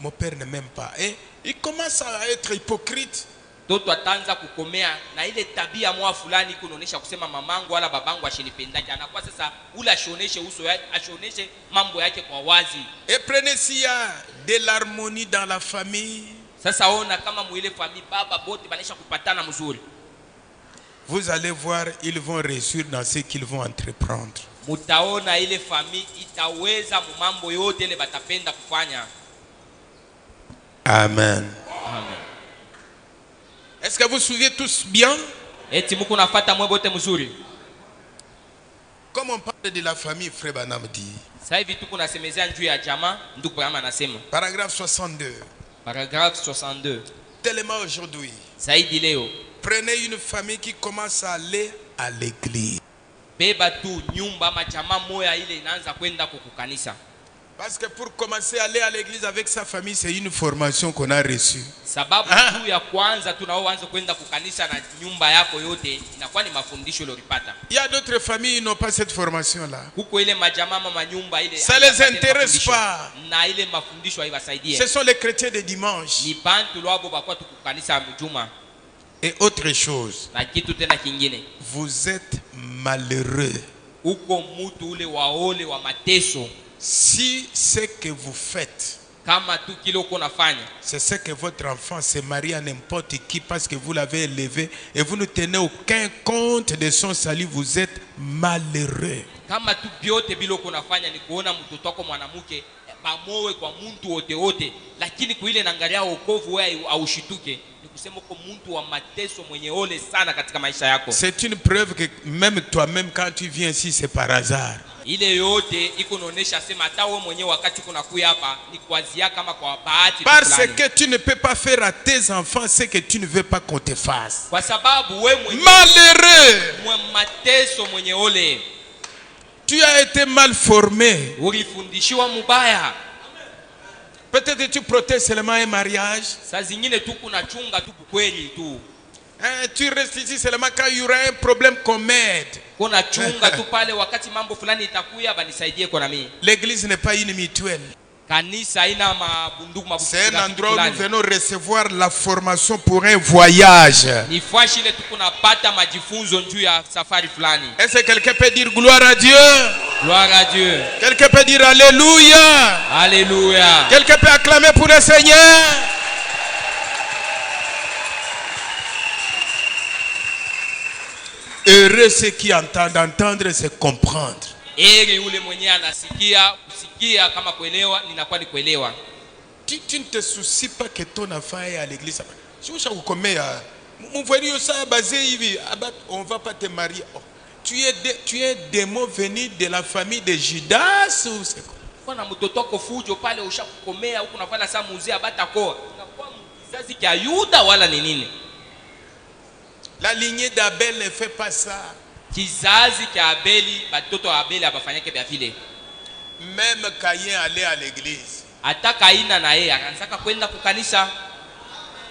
mon père ne m'aime pas. Et il commence à être hypocrite. Toto ataanza kukomea na ile tabia mwa fulani kunaonesha kusema mamangu wala babangu ashinipendake, anakuwa sasa ula ashoneshe uso yake, ashoneshe mambo yake kwa wazi. Et prenez s'il y a de l'harmonie dans la famille. Sasa ona kama mwile famille baba bote banisha kupatana mzuri, vous allez voir, ils vont réussir dans ce qu'ils vont entreprendre. mutaona ile famille itaweza mambo yote ile batapenda kufanya. Amen. Amen. Est-ce que vous suivez tous bien? Eti muko nafuata mwe bote mzuri. Comme on parle de la famille, Frère Branham dit. Sasa hivi tuko nasemezea juu ya jamaa, ndugu Branham anasema. Paragraphe 62. Paragraphe 62. Tellement aujourd'hui. Saidi leo. Prenez une famille qui commence à aller à l'église. Beba tu nyumba ama jamaa moya ile inaanza kwenda kukukanisa. Parce que pour commencer à aller à l'église avec sa famille, c'est une formation qu'on a reçue. Sababu tu ya kwanza tunaoanza kwenda kukanisa na nyumba yako yote inakuwa ni mafundisho uliyopata. Il y a d'autres familles qui n'ont pas cette formation-là. Huko ile majamaa mama nyumba ile ça les intéresse pas. Na ile mafundisho haiwasaidie. Ce sont les chrétiens de dimanche. Ni bantu lwabo bakwa tukukanisa mjuma. Et autre chose. Na kitu tena kingine. Vous êtes malheureux. Huko mutu ule waole wa mateso. Si ce que vous faites, kama tu kile uko nafanya, c'est ce que votre enfant se marie à n'importe qui parce que vous l'avez élevé et vous ne tenez aucun compte de son salut, vous êtes malheureux. Kama tu biote bila uko nafanya ni kuona mtoto wako mwanamke pamowe kwa muntu wote wote, lakini kuile naangalia wokovu wewe aushituke, ni kusema uko muntu wa mateso mwenye ole sana katika maisha yako. C'est une preuve que même toi-même quand tu viens ici c'est par hasard. Ile yote iko naonesha sema hata wewe mwenyewe wakati kuna kuya hapa ni kuanzia kama kwa bahati parce fulani. que tu ne peux pas faire à tes enfants ce que tu ne veux pas qu'on te fasse. Kwa sababu wewe mwenyewe malheureux, mwenye mateso mwenye ole, tu as été mal formé. ulifundishiwa mubaya. Peut-être tu protèges seulement un mariage. Saa zingine tu kuna chunga tu kweli tu. Tu restes ici seulement quand il y aura un problème qu'on m'aide. Kuna chunga tu pale wakati mambo fulani itakuya banisaidie kwa nami. L'église n'est pas une mutuelle. Kanisa haina mabunduku mabuku. C'est un endroit où nous venons recevoir la formation pour un voyage. Ni fashi ile tu kunapata majifunzo juu ya safari fulani. Est-ce que quelqu'un peut dire gloire à Dieu? Gloire à Dieu. Quelqu'un peut dire alléluia? Alléluia. Quelqu'un peut acclamer pour le Seigneur? Heureux ceux qui entendent. Entendre, c'est comprendre. Eri ule mwenye anasikia, kusikia kama kuelewa, ninakuwa ni kuelewa. Tu ne te soucies pas que ton enfant est à l'église. Mon voyage ça basé ici, on va pas te marier. Tu es démon venu de la famille de Judas ou c'est quoi? Kwa na mtoto wako fujo pale ushakukomea huku nafanya saa muzee batakoa. Unakuwa kizazi cha Yuda wala ni nini? La lignée d'Abel ne fait pas ça. Kizazi cha Abeli, batoto wa Abeli abafanyake bya vile. Même Caïn allait à l'église. Hata Kaina na yeye akaanza kwenda kukanisa.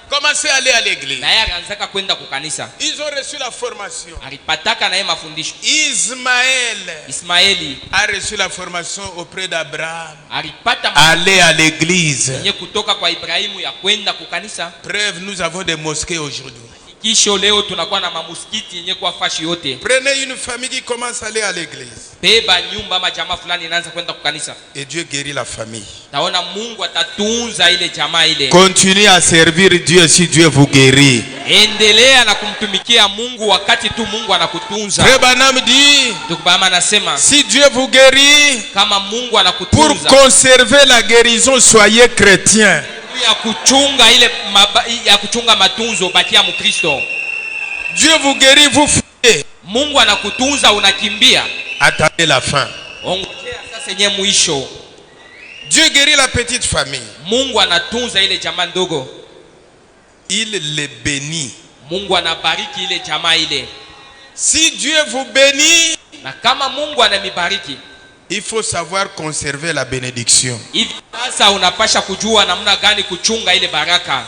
Commencez à aller à l'église. Na yeye akaanza kwenda kukanisa. Ils ont reçu la formation. Alipataka na yeye mafundisho. Ismaeli a reçu la formation auprès d'Abraham. Alipata aller à l'église. Yenye kutoka kwa Ibrahimu ya kwenda kukanisa. Preuve, nous avons des mosquées aujourd'hui. Kisho leo tunakuwa na mamusikiti yenye kwa fashi yote. Prenez une famille qui commence à aller à l'église. Beba nyumba ama jamaa fulani inaanza kwenda kukanisa. Et Dieu guérit la famille. Taona Mungu atatunza ile jamaa ile. Continuez à servir Dieu si Dieu vous guérit. Endelea na kumtumikia Mungu wakati tu Mungu anakutunza. Frère Branham dit, Tukubama anasema, si Dieu vous guérit, kama Mungu anakutunza, pour conserver la guérison, soyez chrétien. Ya kuchunga matunzo bakia Mkristo. Dieu vous guérit, vous fuyez. Mungu anakutunza unakimbia. Attendez la fin. Ongojea sasa yenye mwisho. Dieu guérit la petite famille. Mungu anatunza ile jamaa ndogo. Il les bénit. Mungu anabariki ile jamaa ile. Si Dieu vous bénit, na kama Mungu anamibariki, il faut savoir conserver la bénédiction. Hivi sasa unapasha kujua namna gani kuchunga ile baraka.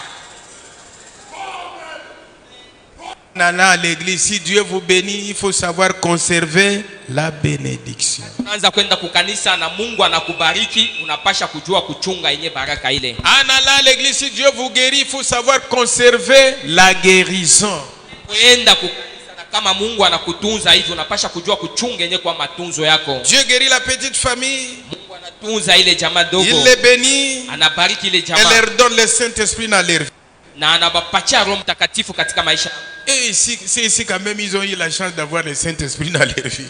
À l'église, si Dieu vous bénit, il faut savoir conserver la bénédiction. Unaanza kwenda kukanisa na Mungu anakubariki, unapasha kujua kuchunga yenye baraka ile. À l'église, si Dieu vous guérit, il faut savoir conserver la guérison. Kwenda kukanisa na kama Mungu anakutunza hivi unapasha kujua kuchunga yenye kwa matunzo yako. Dieu guérit la petite famille. Mungu anatunza ile jamaa dogo. Il les bénit. Anabariki ile jamaa. Et leur donne le Saint-Esprit dans leur vie. Na anabapatia Roho Mtakatifu katika maisha. Et ici quand même ils ont eu la chance d'avoir le Saint-Esprit dans leur vie.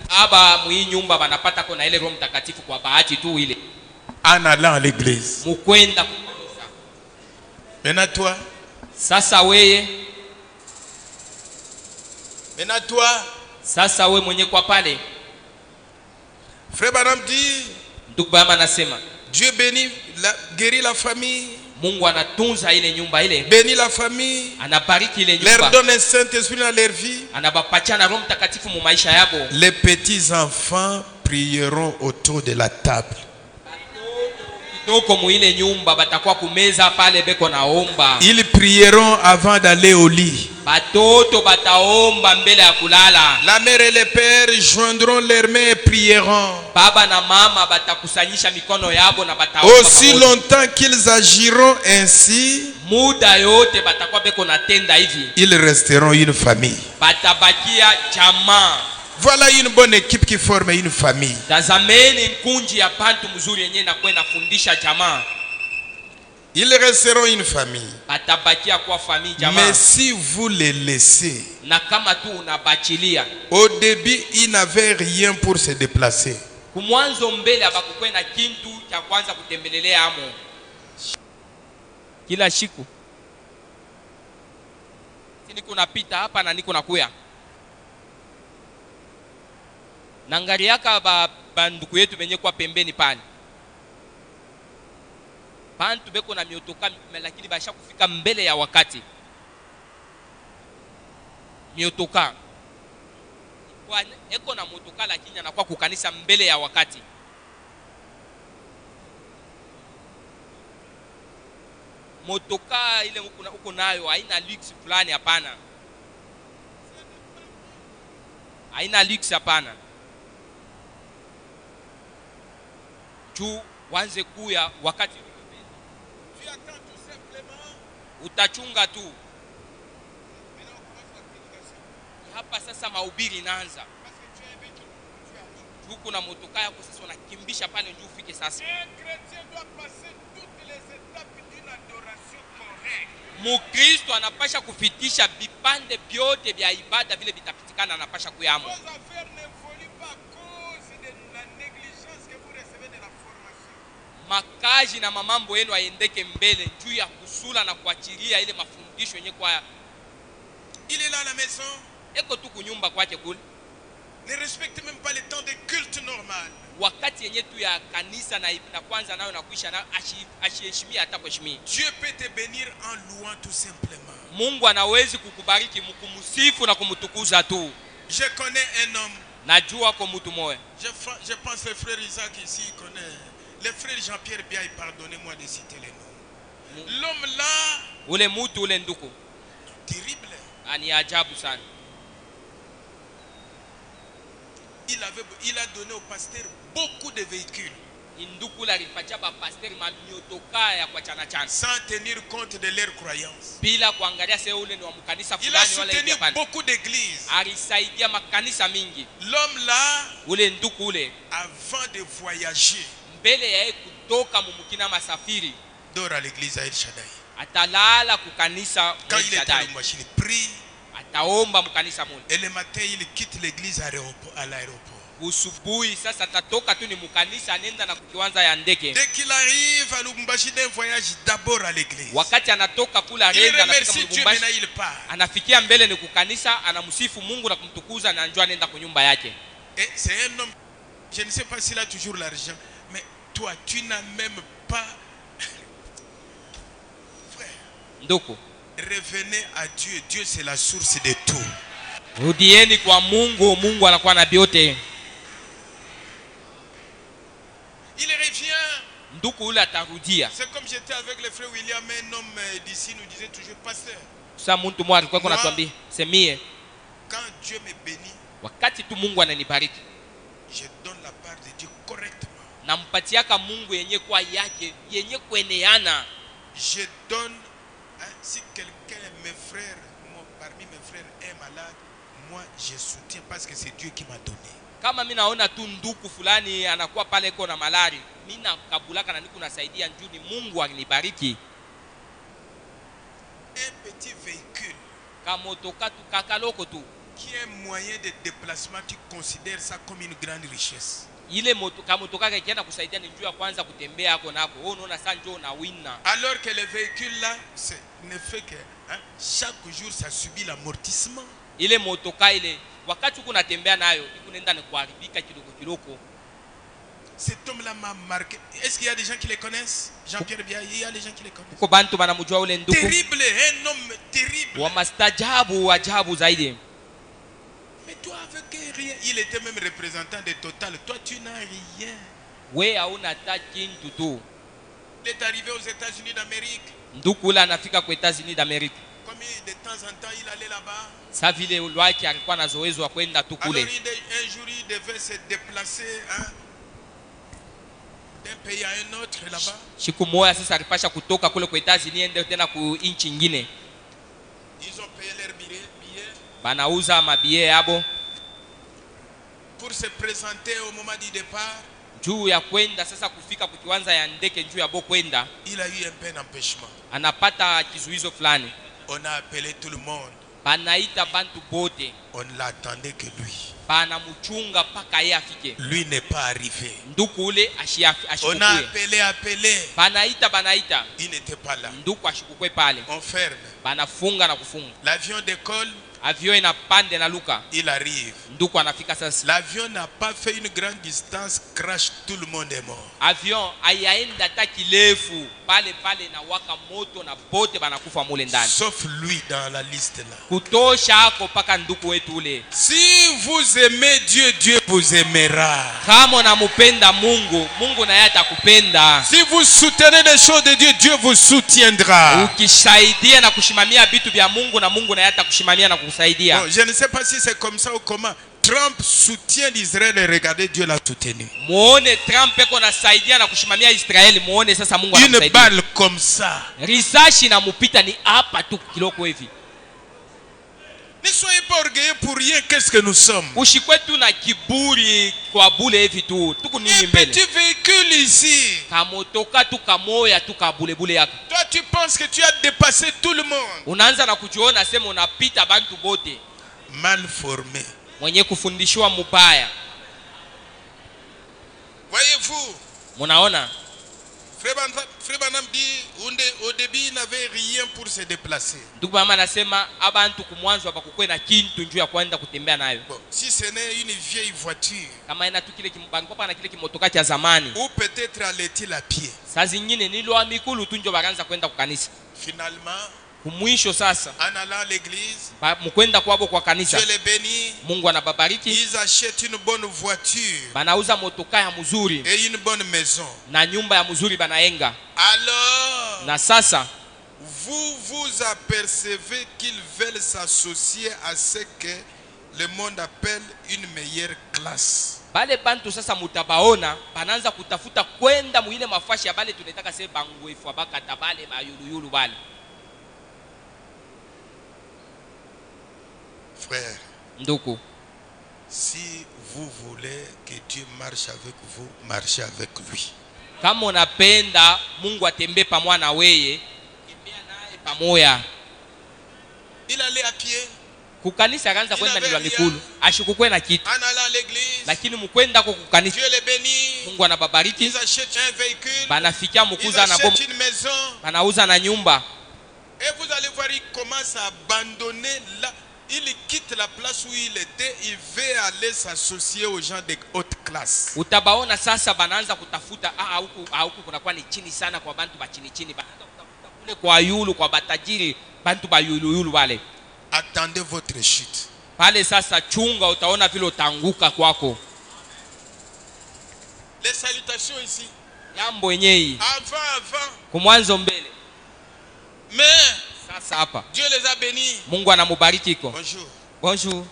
Aba mwi nyumba banapata kona ile Roho Mtakatifu kwa bahati tu ile. En allant à l'église. Mukwenda kukanisa. Maintenant toi. Sasa weye. Maintenant toi. Sasa we mwenye kwa pale. Frère Branham dit. Ndugu Branham anasema. Dieu bénit, guérit la famille. Mungu anatunza ile nyumba ile. Bénit la famille. Anabariki ile nyumba. Leur donne un Saint-Esprit dans leur vie. Anabapatia na Roho Mtakatifu mu maisha yabo. Les petits enfants prieront autour de la table. Toko mu ile nyumba batakuwa kumeza pale beko naomba. Ils prieront avant d'aller au lit. Batoto bataomba mbele ya kulala. La mère et le père joindront leurs mains et prieront. Baba na mama batakusanyisha mikono yabo na bataomba. Aussi longtemps qu'ils agiront ainsi, muda yote batakuwa beko natenda hivi, ils resteront une famille. Batabakia jamaa. Voilà une bonne équipe qui forme une famille. Tazameni mkunji ya bantu mzuri yenye na kwenda fundisha jamaa. Ils resteront une famille. Batabakia kwa famille jamaa. Mais si vous les laissez, na kama tu unabachilia, au début ils n'avaient rien pour se déplacer. Kumwanzo mbele abakukwenda kintu cha kwanza kutembelelea amo. Kila siku niko napita hapa na niko nakuya. Na ngari yaka banduku yetu benye kwa pembeni pale. Bantu beko na miotoka lakini basha kufika mbele ya wakati. Miotoka. Kwa eko na motoka lakini anakuwa kukanisa mbele ya wakati. Motoka ile uko nayo haina luxe fulani hapana. Haina luxe hapana. Tu wanze kuya wakati utachunga tu. Hapa sasa mahubiri inaanza. Huko na motoka yako sasa unakimbisha pale njoo ufike sasa. Mukristo anapasha kufitisha vipande vyote vya ibada vile vitapitikana anapasha kuyamo. Makaji na mamambo yenu aendeke mbele juu ya kusula na kuachilia ile mafundisho yenye kwa il est là à la maison. Eko tu kunyumba kwake kule. ne respecte même pas le temps de culte normal. wakati yenye tu ya kanisa na kwanza nayo nakuisha na ashiheshimia hata kuheshimia. Dieu peut te bénir en louant tout simplement. Mungu anawezi kukubariki mkumsifu na kumtukuza tu. Je connais un homme. Najua kwa mtu moja. Je pense le frère Isaac ici connaît. Le frère Jean-Pierre Biaï, pardonnez-moi de citer les noms. L'homme là, ule mtu ule nduku terrible. Ani ajabu sana. Il a donné au pasteur beaucoup de véhicules. Nduku la ripatia ba pasteur mamiotoka ya kwa chana chana. Sans tenir compte de leurs croyances. Bila kuangalia sasa ule ni wa mkanisa fulani wala hivi. Il a soutenu beaucoup d'églises. Alisaidia makanisa mingi. L'homme là, ule nduku ule, avant de voyager, mbele ya kutoka mumukina masafiri, dort à l'église à El Shaddai. Atalala kukanisa quand il était dans la machine, il prie. Ataomba mkanisa mule. Et le matin il quitte l'église à l'aéroport. Usubuhi sasa atatoka tu ni mkanisa anaenda na kukiwanza ya ndege. Dès qu'il arrive à Lubumbashi d'un voyage d'abord à l'église. Wakati anatoka kula renda anafika Lubumbashi. Anafikia mbele ni kukanisa, anamsifu Mungu na kumtukuza na njoo anaenda kwa nyumba yake. Et c'est un homme, je ne sais pas s'il a toujours l'argent, mais toi tu n'as même pas. Frère. Ndoko. Revenez à Dieu. Dieu c'est la source de tout. Rudieni kwa Mungu, Mungu anakuwa na vyote. Il revient. Nduku ule atarudia. C'est comme j'étais avec le frère William, un homme d'ici nous disait toujours pasteur. Sasa mtu mmoja alikuwa anatuambia, semie, quand Dieu me bénit, wakati tu Mungu ananibariki, je donne la part de Dieu correctement. Nampatiaka Mungu yenye kwa yake, yenye kueneana. Je donne, hein, si quelqu'un, mes frères, parmi mes frères est malade, moi je soutiens parce que c'est Dieu qui m'a donné. Kama mimi naona tu nduku fulani anakuwa pale iko na malari, mimi nakabulaka na niku nasaidia njuni Mungu akinibariki. Un petit véhicule, kamotoka tu kakaloko tu, qui est un moyen de déplacement, tu considères ça comme une grande richesse. Ile moto kamotoka kienda kusaidia ni njua kwanza kutembea hako nako. Wewe unaona sasa njoo na winna. Alors que le véhicule là, ne fait que hein, chaque jour ça subit l'amortissement. Ile motoka ile wakati uko natembea nayo ikunaenda ni kuharibika kidogo kidogo. Cet homme là m'a marqué. Est-ce qu'il y a des gens qui les connaissent? Jean-Pierre Biaï, il y a des gens qui les connaissent. Uko bantu banamjua ule nduku. Terrible, un homme terrible. Wa mastajabu ajabu zaidi. Mais toi avec rien, il était même représentant de Total. Toi tu n'as rien. Wewe hauna hata kitu tu. Il est arrivé aux États-Unis d'Amérique. Nduku ule anafika kwa États-Unis d'Amérique. Comme de temps en temps il allait là-bas. Sa vile ulwaki alikuwa na zoezi wa kwenda tu kule. Alors un jour il devait se déplacer hein, d'un pays à un autre là-bas. Siku moja sasa alipasha kutoka kule kwa États-Unis ende tena ku inchi nyingine. Ils ont payé leur billet. Banauza mabie yabo pour se présenter au moment du départ. Juu ya kwenda sasa kufika kwa kiwanja ya ndege juu ya bo kwenda. Il a eu un peu d'empêchement. Anapata kizuizo fulani. On a appelé tout le monde. Banaita bantu bote. On l'attendait que lui. Banamuchunga paka yeye afike. Lui n'est pas arrivé. Nduku ule on a appelé. Banaita. Il n'était pas là. Nduku ashikukwe pale. On ferme. Banafunga na kufunga. L'avion décolle. Avion inapande na luka. Il arrive. Nduku anafika sasa. L'avion n'a pas fait une grande distance, crash, tout le monde est mort. Avion ayaenda ta kilefu pale na waka moto na bote banakufa mule ndani. Sauf lui dans la liste là. Kutosha hako paka nduku wetu ule. Si vous aimez Dieu, Dieu vous aimera. Kama unamupenda Mungu, Mungu naye atakupenda. Si vous soutenez les choses de Dieu, Dieu vous soutiendra. Ukisaidia na kushimamia vitu vya Mungu na Mungu naye atakushimamia na kukusaidia. Bon, je ne sais pas si c'est comme ça ou comment. Trump soutient l'Israël et regardez, Dieu l'a soutenu. Muone Trump eko nasaidia na kushimamia Israeli, muone sasa Mungu anamsaidia. Une balle comme ça. Risashi na mupita ni hapa tu kiloko hivi. Ne soyez pas orgueilleux pour rien, qu'est-ce que nous sommes? Ushikwetu na kiburi kwa bule hivi tu. Tuko nini mbele? Un petit véhicule ici. Kamotoka tu kamoya tu kabule yako. Toi tu penses que tu as dépassé tout le monde. Unaanza na kujiona sema unapita bantu bote. Mal formé. Mwenye kufundishwa mubaya. Voyez-vous? Munaona? Frère Branham dit au début il n'avait rien pour se déplacer. Ndugu mama anasema abantu kumwanzo hapakukwe na kintu njoo ya kwenda kutembea nayo. Bon, si ce n'est une vieille voiture, Kama ina tu kile kimbango na kile kimotoka cha zamani, ou peut-être allait-il à pied. saa zingine nilwa mikulu tu njoo bakaanza kwenda kukanisa. Finalement, Kumwisho sasa en allant à l'église, mkwenda kwabo kwa kanisa, Dieu les bénit. Mungu anababariki, Ils achètent une bonne voiture banauza motoka ya mzuri et une bonne maison. na nyumba ya mzuri banaenga. Alors, Na sasa vous vous apercevez qu'ils veulent s'associer à ce que le monde appelle une meilleure classe. bale bantu sasa mutabaona bananza kutafuta kwenda muile mafashi ya bale tunataka sema bangwefu abakata bale bayuluyulu bale. Frère, Nduku, si vous voulez que Dieu marche avec vous, marchez avec lui. kama unapenda Mungu atembe pamoja na weye, tembea naye pamoja. Il allait à pied, Kukanisa akaanza kwenda nilwa mikulu, ashukukwe na kitu, en allant à l'église. lakini mkwenda kwa kukanisa Dieu les bénit. Mungu anababariki, Ils achètent un véhicule, banafikia ils mukuza na bomu, achètent une maison. banauza na nyumba. Et vous allez voir, il commence à abandonner là. Il quitte la place où il était, il veut aller s'associer aux gens de haute classe. Utabaona sasa banaanza kutafuta huku kunakuwa ni chini sana kwa bantu ba chini chini, banaanza kutafuta kule kwa yulu kwa batajiri, bantu ba yulu wale. Attendez votre chute. Pale sasa chunga, utaona vile utanguka kwako. Les salutations ici. Jambo yenyewe Avant. kumwanzo mbele, Mais sasa hapa Dieu les a bénis. Mungu anamubariki iko. Bonjour. Bonjour.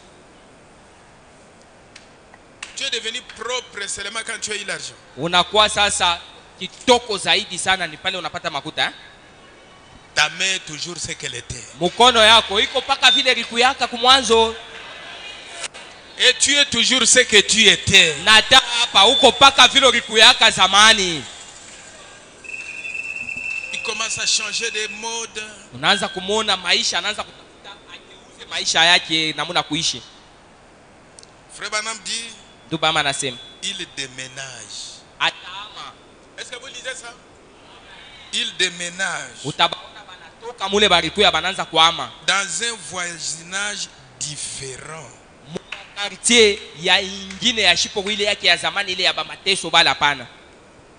Tu es devenu propre seulement quand tu as eu l'argent. Unakuwa sasa kitoko zaidi sana ni pale unapata makuta. Ta main toujours ce qu'elle était. Mkono yako iko paka vile riku yaka kumwanzo, Et tu es toujours ce que tu étais. na hata hapa uko paka vile riku yaka zamani. Il commence à changer de mode. Unaanza kumuona maisha, anaanza kutafuta ageuze maisha yake namna kuishi. Frère Branham dit, Ndugu mama anasema il déménage. atama, Est-ce que vous lisez ça? Il déménage utabaona banatoka mule barikuya bananza kuama dans un voisinage différent. quartier ya ingine ya shipo ile yake ya zamani, ile ya bamateso bala pana.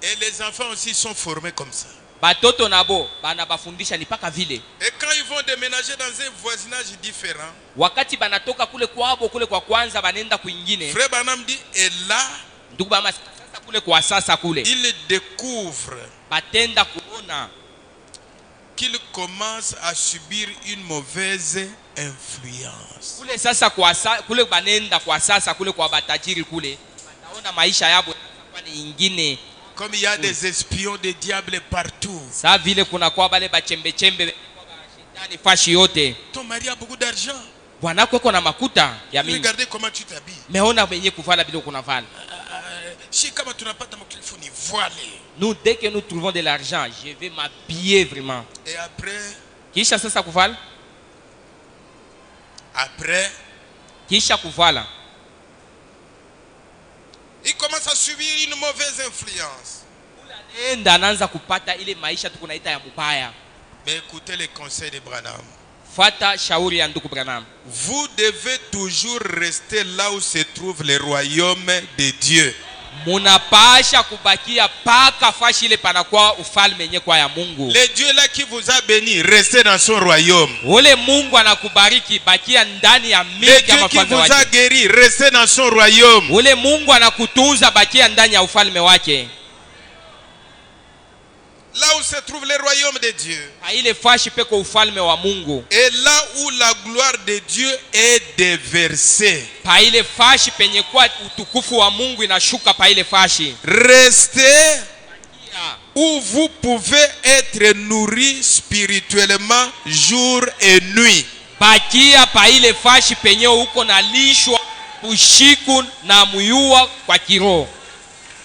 Et les enfants aussi sont formés comme ça. Batoto nabo bana bafundisha ni paka vile. Et quand ils vont déménager dans un voisinage différent, Wakati banatoka kule kwabo kule kwa kwanza banenda kuingine, Frère Branham dit, et là, ndugu mama sasa kule kwa sasa kule il découvre batenda kuona qu'il commence à subir une mauvaise influence. kule sasa kule banenda kwa sasa kule kwa batajiri kule bataona maisha yabo kwa ni ingine. Comme il y a des espions des diables partout. Saa vile kuna kwa bale bachembe chembe kwa shetani fashi yote. Ton mari a beaucoup d'argent. Bwana kwako na makuta ya mingi. Regardez comment tu t'habilles. Meona benye kuvala bila kunavala. Si kama tunapata mkilifu ni voile. Nous dès que nous trouvons de l'argent, je vais m'habiller vraiment. Et Kisha sasa kuvala? après, Kisha kuvala, il commence à subir une mauvaise influence. enda anaanza kupata ile maisha tukunaita ya mubaya. Mais écoutez les conseils de Branham. Fata shauri ya ndugu Branham. Vous devez toujours rester là où se trouve le royaume de Dieu. Munapasha kubakia paka fashi ile panakuwa ufalme yenye kwa ya Mungu. Le Dieu là qui vous a béni, restez dans son royaume. Ule Mungu anakubariki, bakia ndani ya Le milki ya Dieu qui mfalme vous a wake. guéri, restez dans son royaume. Ule Mungu anakutunza, bakia ndani ya ufalme wake. Là où se trouve le royaume de Dieu. Pa ile fashi peko ufalme wa Mungu. Et là où la gloire de Dieu est déversée. Pa ile fashi penye kwa utukufu wa Mungu inashuka pa ile fashi. Restez où vous pouvez être nourri spirituellement jour et nuit. Bakia pa ile fashi penye uko na lishwa ushiku na muyua kwa kiroho.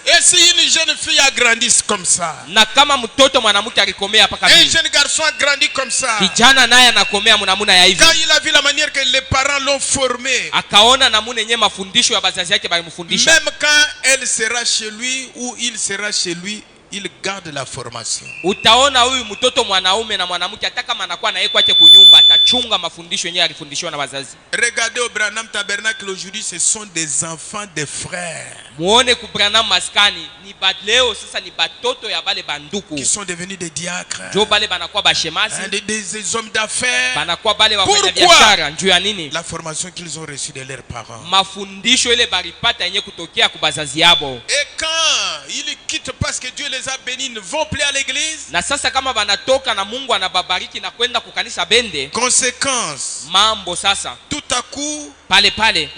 Et si une jeune fille a grandi comme ça, Na kama mtoto mwanamke alikomea paka un vile, jeune garçon a grandi comme ça, kijana naye anakomea namuna ya hivi, quand il a vu la manière que les parents l'ont formé, akaona namuna yenye mafundisho ya bazazi yake balimfundisha, même quand elle sera chez lui ou il sera chez lui, il garde la formation. Utaona huyu mtoto mwanaume na mwanamke hata kama anakuwa na yeye kwake kunyumba atachunga mafundisho yenyewe alifundishwa na wazazi. Regardez au Branham Tabernacle aujourd'hui, ce sont des enfants des frères. Muone ku Branham maskani ni badleo sasa ni batoto ya bale banduku. Qui sont devenus des diacres. Jo bale banakuwa bashemasi. Des hommes d'affaires. Banakuwa bale wafanya biashara njoo ya nini? La formation qu'ils ont reçue de leurs parents. Mafundisho ile baripata yenye kutokea kwa bazazi yabo. Et quand ils quittent parce que Dieu les a bénis, ne vont plus à l'église. Na sasa kama banatoka na Mungu anababariki na kwenda kukanisa bende. Conséquence. Mambo sasa. Tout à coup, pale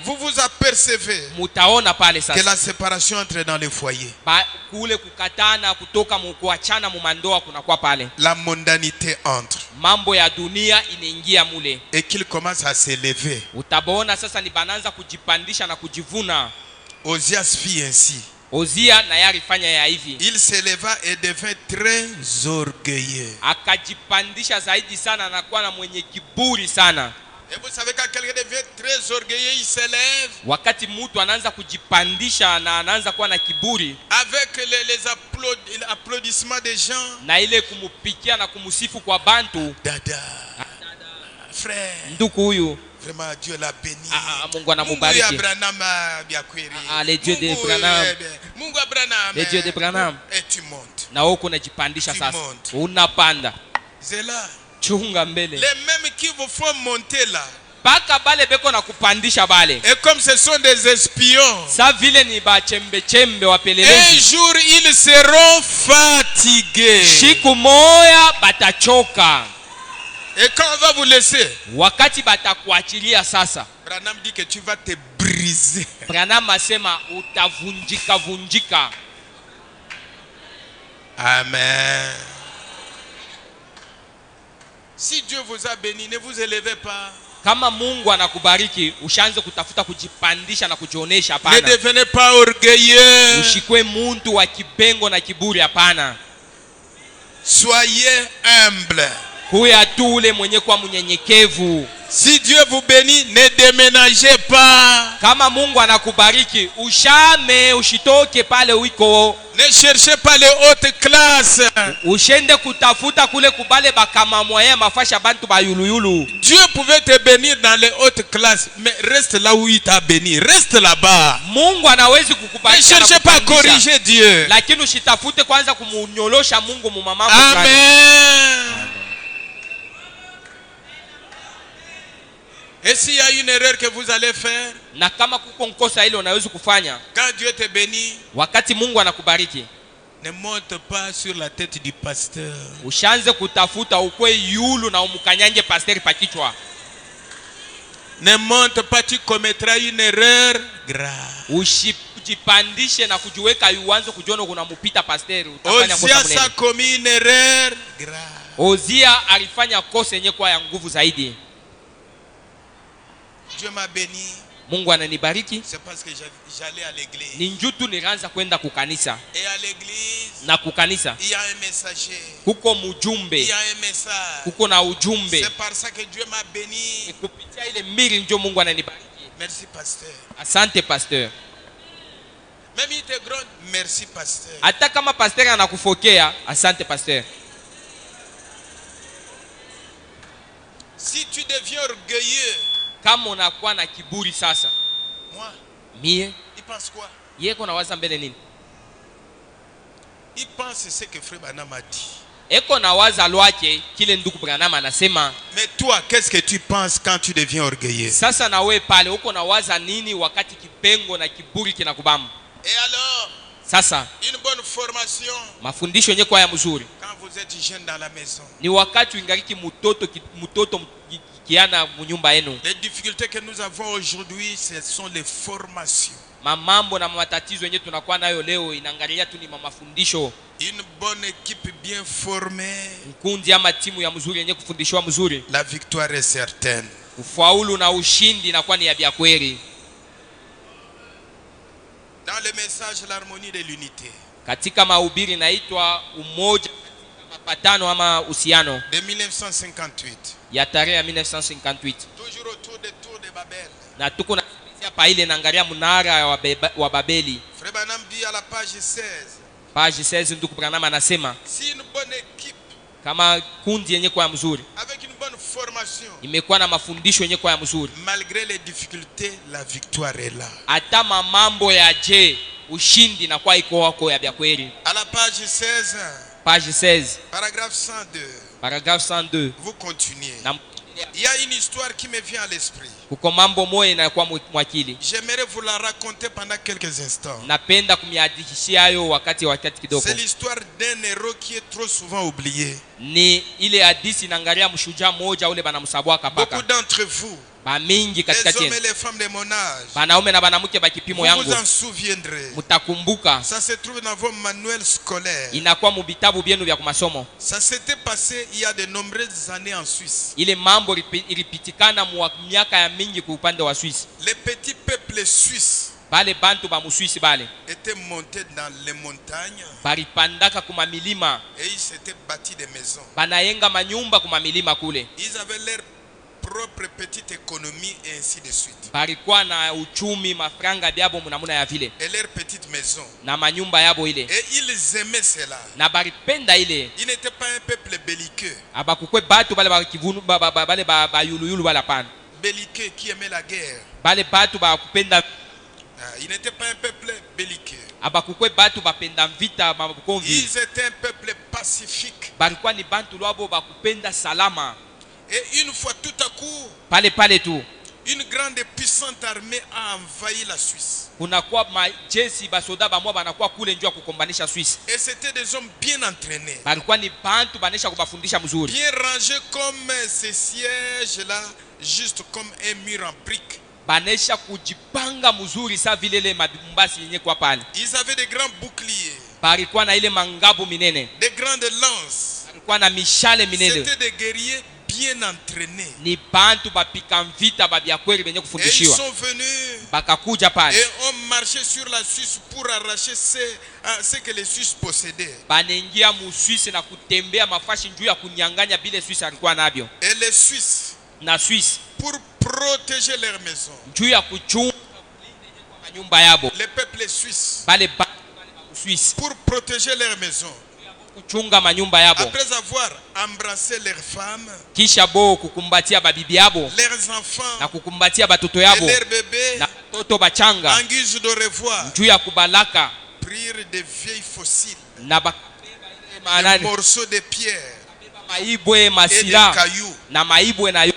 vous vous apercevez mutaona pale sasa que la séparation entre dans les foyers. Kule kukatana kutoka kuachana mu mandoa kunakuwa pale. La mondanité entre. Mambo ya dunia inaingia mule. Et qu'il commence à s'élever. Utabaona sasa ni bananza kujipandisha na kujivuna. Ozias fit ainsi. Ozia na yari fanya ya hivi. Il s'éleva et devint très orgueilleux. Akajipandisha zaidi sana na kuwa na mwenye kiburi sana. Et vous savez quand quelqu'un devient très orgueilleux, il s'élève. Wakati mtu anaanza kujipandisha na anaanza kuwa na kiburi. Avec les applaudissements des gens. Na ile kumupikia na kumusifu kwa bantu. Dada. Frère. Nduku huyu. Vraiment Dieu l'a béni. Mungu anamubariki. Mungu Abraham biakweli. Le Dieu de Branham. Mungu Abraham. Le Dieu de Branham. Et tu montes. Na wewe unajipandisha sasa. Unapanda. C'est là. Chunga mbele. Les mêmes qui vous font monter là. Paka bale beko na kupandisha bale. Et comme ce sont des espions. Sa vile ni ba chembe wapelelezi. Un jour ils seront fatigués. Siku moya batachoka. Et quand on va vous laisser, wakati batakuachilia sasa, Branham dit que tu vas te briser. Branham asema utavunjika. Amen. Si Dieu vous a béni, ne vous élevez pas. Kama Mungu anakubariki, ushaanze kutafuta kujipandisha na kujionesha hapana. Ne devenez pas orgueilleux. Ushikwe muntu wa kibengo na kiburi hapana. Soyez humble. Kuya tule mwenye kwa mnyenyekevu. Si Dieu vous bénit, ne déménagez pas. Kama Mungu anakubariki, ushitoke pale uiko. Ne cherchez pas les hautes classes. Ushende kutafuta kule kubale bakama moyen mafasha bantu bayuluyulu. Dieu pouvait te bénir dans les hautes classes, mais reste là où il t'a béni. Reste là-bas. Mungu anawezi kukubariki. Ne cherchez pas à corriger Dieu. Lakini ushitafute kwanza kumunyolosha Mungu mumama. Amen. Et s'il y a une erreur que vous allez faire, na kama kuko nkosa ile unaweza kufanya, quand Dieu te bénit, wakati Mungu anakubariki, ne monte pas sur la tête du pasteur. Ushanze kutafuta ukwe yulu na umukanyanje pasteur pa kichwa. Ne monte pas, tu commettras une erreur grave. Usijipandishe na kujiweka uanze kujiona kunamupita pasteur, utafanya kosa mnene. Ozia a commis une erreur grave. Ozia alifanya kosa yenye kwa ya nguvu zaidi. Dieu m'a béni. Mungu ananibariki. C'est parce que j'allais à l'église. Ni njutu nilianza kwenda kukanisa. Et à l'église, na kukanisa, il y a un messager. Kuko mujumbe. Il y a un message. Kuko na ujumbe. C'est par ça que Dieu m'a béni. Ni kupitia ile mbili ndio Mungu ananibariki. Merci pasteur. Asante pasteur. Même il te gronde, merci pasteur. Hata kama pasteur anakufokea, asante pasteur. Si tu deviens orgueilleux, kama unakuwa na kiburi sasa, moi, mie, il pense quoi? Yeko na waza mbele nini? Il pense ce que frère Branham a dit. Eko na waza lwake kile ndugu Branham anasema. Mais toi, qu'est-ce que tu penses quand tu deviens orgueilleux? Sasa na wewe pale uko na waza nini wakati kipengo na kiburi kinakubamba? Et alors, sasa une bonne formation. Mafundisho yenyewe kwa ya mzuri. Quand vous êtes jeune dans la maison. Ni wakati uingariki mutoto kiana munyumba yenu. Les difficultés que nous avons aujourd'hui, ce sont les formations. Mamambo na matatizo yenyewe tunakuwa nayo leo inaangalia tu ni mafundisho. Une bonne équipe bien formée. Mkundi ama timu ya mzuri yenyewe kufundishwa mzuri. La victoire est certaine. Ufaulu na ushindi inakuwa ni ya vya kweli. Dans le message l'harmonie de l'unité. Katika mahubiri inaitwa umoja mapatano ama uhusiano. De 1958. Ya tarehe ya 1958. Toujours autour des tours de Babel. Na tuko na pa ile naangalia mnara wa Babeli. Frère Branham dit à la page 16. Page 16 ndugu Branham anasema Si une bonne équipe kama kundi yenye kwa mzuri avec une bonne formation, imekuwa na mafundisho yenye kwa mzuri, malgré les difficultés, la victoire est là. hata mambo ya je ushindi na kwa iko wako ya bya kweli. À la page 16, Page 16 paragraphe 102, paragraphe 102 vous continuez. na Il y a une histoire qui me vient à l'esprit. kuko mambo moja inakuwa mwakili. J'aimerais vous la raconter pendant quelques instants. Napenda kumihadithishia hayo wakati kidogo. C'est l'histoire d'un héros qui est trop souvent oublié. Ni ile hadithi inaangalia mshujaa mmoja ule banamsabwa Beaucoup kapaka. d'entre vous, Ba mingi katika les hommes chini. et les femmes de mon âge, Banaume na banamuke ba kipimo vous yangu. vous en souviendrez. Mutakumbuka Ça se trouve dans vos manuels scolaires. inakuwa mu vitabu byenu vya kumasomo. Ça s'était passé il y a de nombreuses années en Suisse. Ile mambo ilipitikana mu miaka ya mingi ku upande wa Swiss. Les petits peuples suisses Bale bantu ba muswisi bale étaient montés dans les montagnes balipandaka kuma milima, et ils s'étaient bâtis des maisons. banayenga manyumba kuma milima kule. Ils avaient leur propre petite économie et ainsi de suite. Balikuwa na uchumi mafranga byabo munamuna ya vile Et leur petite maison. na manyumba yabo ile, Et ils aimaient cela. na balipenda ile. Ils n'étaient pas un peuple belliqueux. Abakukwe batu bale bakivunu bale bayuluyulu bala pana, Belliqueux qui aimait la guerre. bale batu bakupenda. Ils n'étaient pas un peuple belliqueux. Abakukwe batu bapenda vita mabukonvi, Ils étaient un peuple pacifique. balikuwa ni bantu lwabo bakupenda salama. Et une fois tout à coup, Pale tu une grande et puissante armée a envahi la Suisse. kunakuwa majeshi basoda bamwa banakuwa kule njoo kukombanisha Swiss. Et c'était des hommes bien entraînés, Balikuwa ni bantu banesha kubafundisha mzuri, bien rangés comme ces sièges-là, juste comme un mur en briques. banesha kujipanga mzuri sa vile ile mabumbasi yenye kwa pale. Ils avaient des grands boucliers, Balikuwa na ile mangabu minene, des grandes lances. balikuwa na mishale minene. C'était des guerriers bien entraînés. Ni bantu bapika vita babya kweli benye Et ils kufundishiwa. sont venus Bakakuja pale et ont marché sur la Suisse pour arracher ce que les Suisses possédaient. banaingia mu Swiss na kutembea mafashi njuu ya kunyanganya bile Swiss alikuwa nabyo. Et les Suisses, Na Swiss pour protéger leurs maisons, njuu ya kuchunga manyumba yabo, les peuples suisses, bale bantu bale ba Swiss pour protéger leurs maisons, kuchunga manyumba yabo, après avoir embrassé leurs femmes, kisha bo kukumbatia babibi yabo leurs enfants na kukumbatia batoto et yabo leurs bébés, na watoto bachanga en guise de revoir, njuu ya kubalaka prirent des vieilles fossiles, na des maanani morceaux de pierre maibwe et des masila cailloux. na maibwe na yo.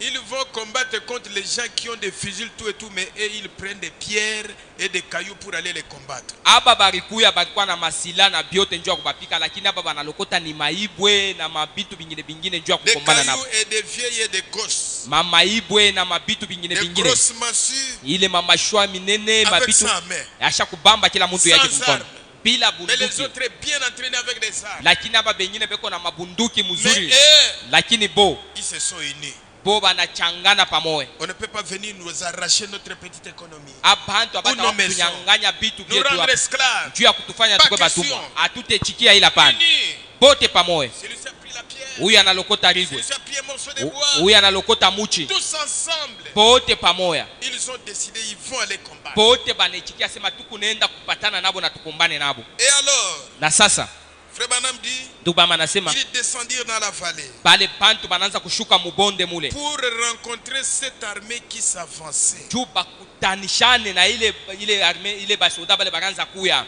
Ils vont combattre contre les gens qui ont des fusils tout et tout, mais eux, ils prennent des pierres et des cailloux pour aller les combattre. Aba barikuya balikuwa na masila na biote njoo ya kubapika, lakini aba banalokota ni maibwe na mabitu bingine njoo ya Des kukombana cailloux nabo. et des vieilles et des gosses. Mamaibwe na mabitu bingine Des grosses massues ile mamashwa minene avec mabitu ça en main. asha kubamba kila mtu yake Sans mkono armes. bila Mais les bunduki, autres bien entraînés avec des armes. lakini aba bengine beko na mabunduki Mais mzuri, eux, lakini bo ils se sont unis. bo banachangana pamoja. On ne peut pas venir nous arracher notre petite économie, Abantu abata Uno meso. kunyanganya bitu nous vyetu rendre hapa esclaves. juu ya kutufanya Pas tukwe question. batumwa. Hatutachikia ila pana Unis. bote pamoja. Celui-ci a pris la pierre, Huyu analokota rigwe, celui-ci a pris un morceau de bois. huyu analokota muchi, Tous ensemble, bote pamoja. ils ont décidé, ils vont aller combattre. Bote banachikia sema tukunaenda kupatana nabo na tukumbane nabo. Et alors, Na sasa Frère Branham dit, Dubama anasema ils descendirent dans la vallée pale bantu banaanza kushuka mubonde mule pour rencontrer cette armée qui s'avançait. juu bakutanishane na ile arme ile basoda bale banaanza kuya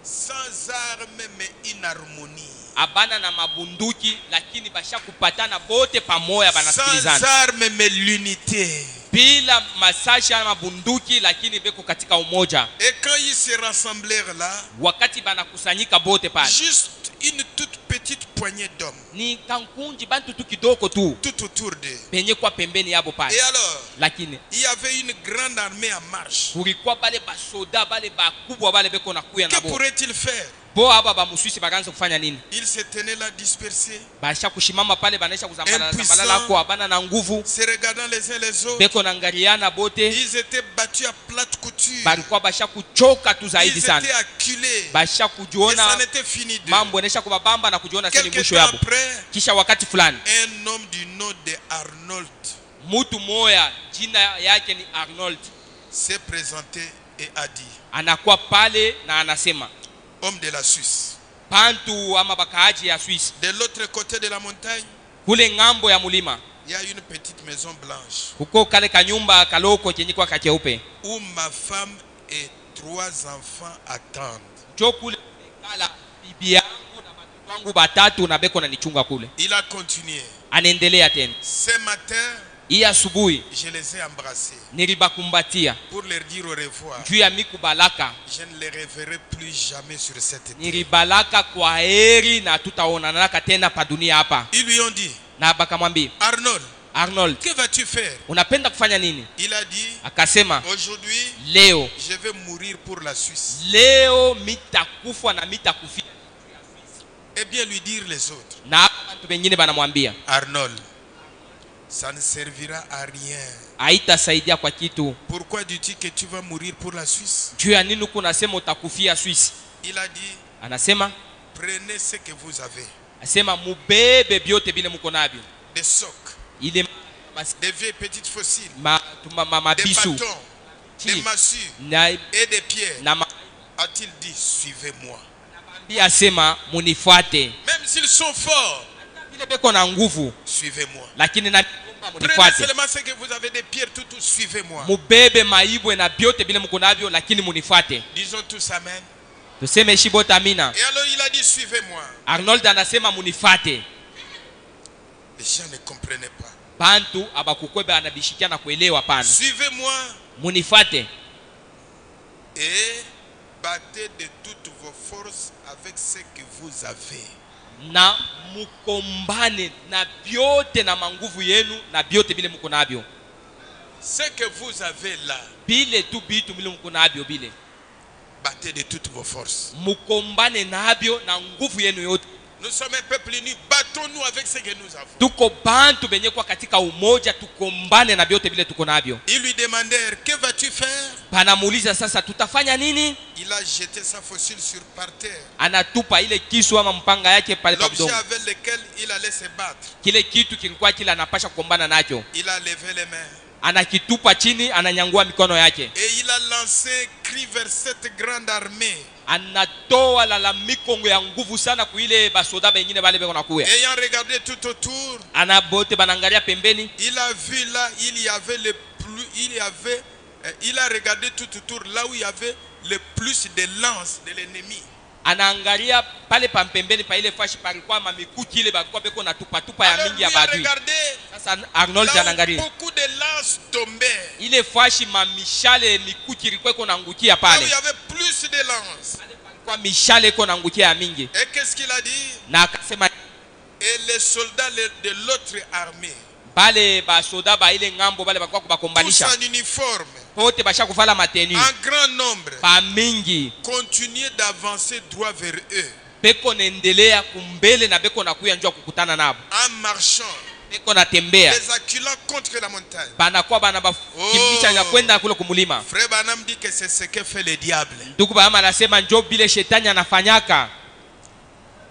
Sans armes mais in harmonie. abana na mabunduki, lakini basha kupatana bote pamoja, Sans banasikilizana armes mais l'unité. bila masasha na mabunduki, lakini beko katika umoja. Et quand ils se rassemblèrent là, Wakati banakusanyika bote pale juste une toute petite poignée d'hommes ni kankunji bantu tu kidogo tu tout autour d'eux. penye kwa pembeni yabo Et pale, alors, lakini il y avait une grande armée en marche. kulikuwa bale basoda bale bakubwa bale beko na kuya Que nabo pourrait-il faire? bo aba ba muswisi bakaanza kufanya nini? Ils se tenaient là dispersés, Basha kushimama pale, banaisha kuzambala Impuissant. zambala lako abana na nguvu, se regardant les uns les autres. beko na ngariana bote, Ils étaient battus à plate couture. balikuwa basha kuchoka tu zaidi Ils sana, étaient acculés. basha Et ça kujiona n'était fini d'eux. mambo enesha kubabamba na kujiona sasa ni Quelque mwisho temps yabo. après, Kisha wakati fulani un homme du nom de Arnold mtu moya jina yake ni Arnold s'est présenté et a dit, anakuwa pale na anasema, homme de la Suisse, bantu ama bakaaji ya Swiss, de l'autre côté de la montagne, kule ngambo ya mulima il y a une petite maison blanche huko kale kanyumba kaloko kenye kwa kacheupe, où ma femme et 3 enfants attendent. jo kule kala bibi yangu na watoto wangu batatu na beko na nichunga kule. Il a continué. Anaendelea tena, Ce matin, hii asubuhi je les ai embrassés nilibakumbatia pour leur dire au revoir. juu ya mikubalaka, Je ne les reverrai plus jamais sur cette terre. nilibalaka kwa heri na tutaonanaka tena pa dunia hapa. Ils lui ont dit, Na bakamwambia, Arnold, que vas-tu faire? unapenda kufanya nini? Il a dit, Akasema, aujourd'hui, leo je vais mourir pour la Suisse. leo mitakufa na mitakufia. Et bien lui dire les autres, Na hapa watu wengine banamwambia, Arnold, ça ne servira à rien. haitasaidia kwa kitu. Pourquoi dis-tu que tu vas mourir pour la Suisse? Juu ya nini uko unasema utakufia Swiss? Il a dit, Anasema, prenez ce que vous avez. asema mubebe byote bile mko navyo, Des socs, ile des vieilles petites fossiles, des mabisu bâtons, des massues na et des pierres. na A-t-il dit, suivez-moi. pia asema munifuate. Même s'ils sont forts, Ile beko na nguvu, suivez-moi. lakini na Prenez munifuate. seulement ce que vous avez, des pierres, tout, suivez-moi. Mubebe maibwe na byote bile mko navyo, lakini munifuate. Disons tous amen. Tuseme shibota amina. Et alors il a dit, suivez-moi. Arnold anasema munifuate. Les gens ne comprenaient pas. Bantu abakukwebe anabishikia na kuelewa pana. Suivez-moi Munifuate et battez de toutes vos forces avec ce que vous avez. na mukombane na byote na manguvu yenu na byote bile mko nabyo. Ce que vous avez là, Bile tu bitu bile mko nabyo bile, battez de toutes vos forces. mukombane nabyo na nguvu yenu yote. Nous sommes un peuple uni, battons-nous avec ce que nous avons. Tuko bantu benye kwa katika umoja, tukombane na byote bile tuko nabyo. Ils lui demandèrent, que vas-tu faire? Panamuuliza sasa tutafanya nini? Il a jeté sa fossile par terre, Anatupa ile kisu ama mpanga yake pale pa l'objet udongo. avec lequel il allait se battre. Kile kitu kilikuwa kile anapasha kukombana nacho, Il a levé les mains anakitupa chini, ananyangua mikono yake, et il a lancé un cri vers cette grande armée. anatoa lalamiko ya nguvu sana kuile basoda bengine bale beko nakuya. Ayant regardé tout autour, Anabote banangalia pembeni, il a vu là, il a regardé tout autour là où il y avait le plus de lances de l'ennemi. anaangalia pale pa pembeni pa ile fashi palikuwa mamikuki ile balikuwa beko na tupa tupa ya Alors mingi lui ya a badui. regardé Sasa Arnold là où anaangalia beaucoup de lances tombaient. ile fashi mamishale mikuki ilikuwa iko naangukia Là où pale, il y avait plus de lances. kwa mishale iko naangukia ya mingi. Et qu'est-ce qu'il a dit? Na akasema Et les soldats de l'autre armée, bale basoda ba ile ngambo bale bakwa tous kubakombanisha en uniforme, pote basha kuvala mateni en grand nombre, pa mingi, continuaient d'avancer droit vers eux, beko naendelea kumbele na beko nakuya njoo kukutana nabo, en marchant, beko natembea les acculant contre la montagne. banakuwa banabakimbisha ya kwenda kule kumulima. Frère Branham dit que c'est ce que fait le diable. Ndugu Bahama anasema njoo bile shetani anafanyaka.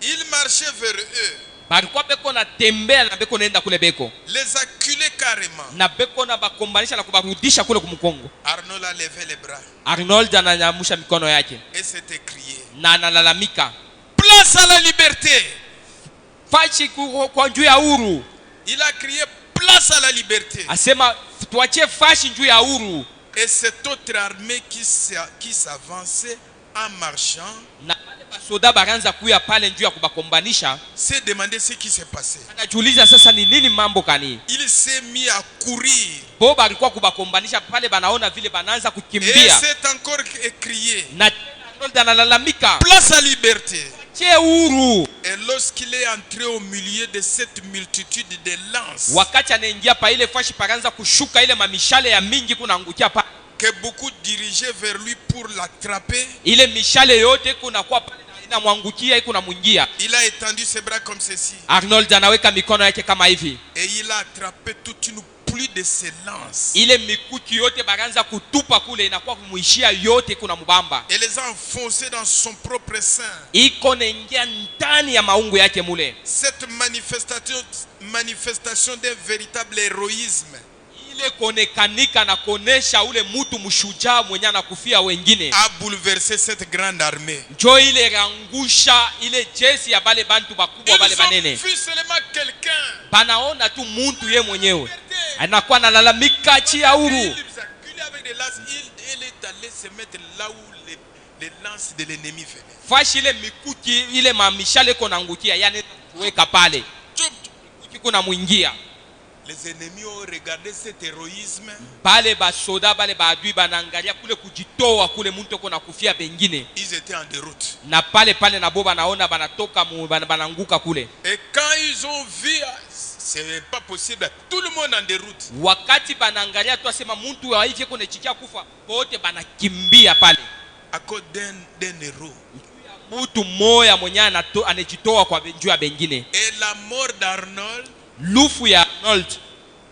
Il marchait vers eux, Balikuwa beko natembea na beko naenda kule beko les acculait carrément. na beko na bakombanisha na kubarudisha kule kumkongo. Arnold a levé les bras Arnold ananyamusha mikono yake et s'est écrié, na analalamika, place à la liberté. fashi kwa njuu ya huru. Il a crié, place à la liberté. Asema tuachie fashi njuu ya huru. Et cette autre armée qui s'avançait en marchant Na wale basoda baranza kuya pale njuu ya kubakombanisha, s'est demandé ce qui s'est passé. anajiuliza sasa ni nini mambo kani. Il s'est mis à courir Bo balikuwa kubakombanisha pale, banaona vile banaanza et kukimbia s'est encore écrié, na Arnold analalamika, place à la liberté. che huru. Et lorsqu'il est entré au milieu de cette multitude de lances Wakati anaingia pa ile fashi paranza kushuka ile mamishale ya mingi kunaangukia pa que beaucoup dirigeaient vers lui pour l'attraper, ile mishale yote kunakuwa pale na inamwangukia iko namungia. il a étendu ses bras comme ceci Arnold anaweka mikono yake kama hivi, et il a attrapé toute une pluie de ses lances ile mikuki yote baranza kutupa kule inakuwa kumuishia yote kuna mubamba, et les a enfoncés dans son propre sein. iko naingia ndani ya maungu yake mule. Cette manifestation d'un véritable héroïsme ile kuonekanika na kuonesha ule mtu mshujaa mwenye anakufia wengine a bouleversé cette grande armée. njo ile rangusha ile jeshi ya bale bantu bakubwa bale Ils ont banene. vu seulement quelqu'un. Banaona tu muntu ye mwenyewe anakuwa analalamika chia huru. Il les a culés avec des lances. Il est allé se mettre là où les lances de l'ennemi venaient. Fashi ile mikuki ile mamishale kona ngukia yani kuweka pale. Mikuki kuna muingia. Les ennemis ont regardé cet héroïsme. Bale basoda bale baadui banaangalia kule kujitoa kule muntu kona kufia bengine. Ils étaient en déroute. Na pale na bo banaona banatoka bananguka kule. Et quand ils ont vu, c'est pas possible, tout le monde en déroute. Wakati banaangalia tu asema muntu wa hivi kone chikia kufa wote banakimbia pale. À cause d'un héros. Mtu mmoja mwenye anajitoa kwa njia ya bengine. Et la mort d'Arnold Lufu ya Arnold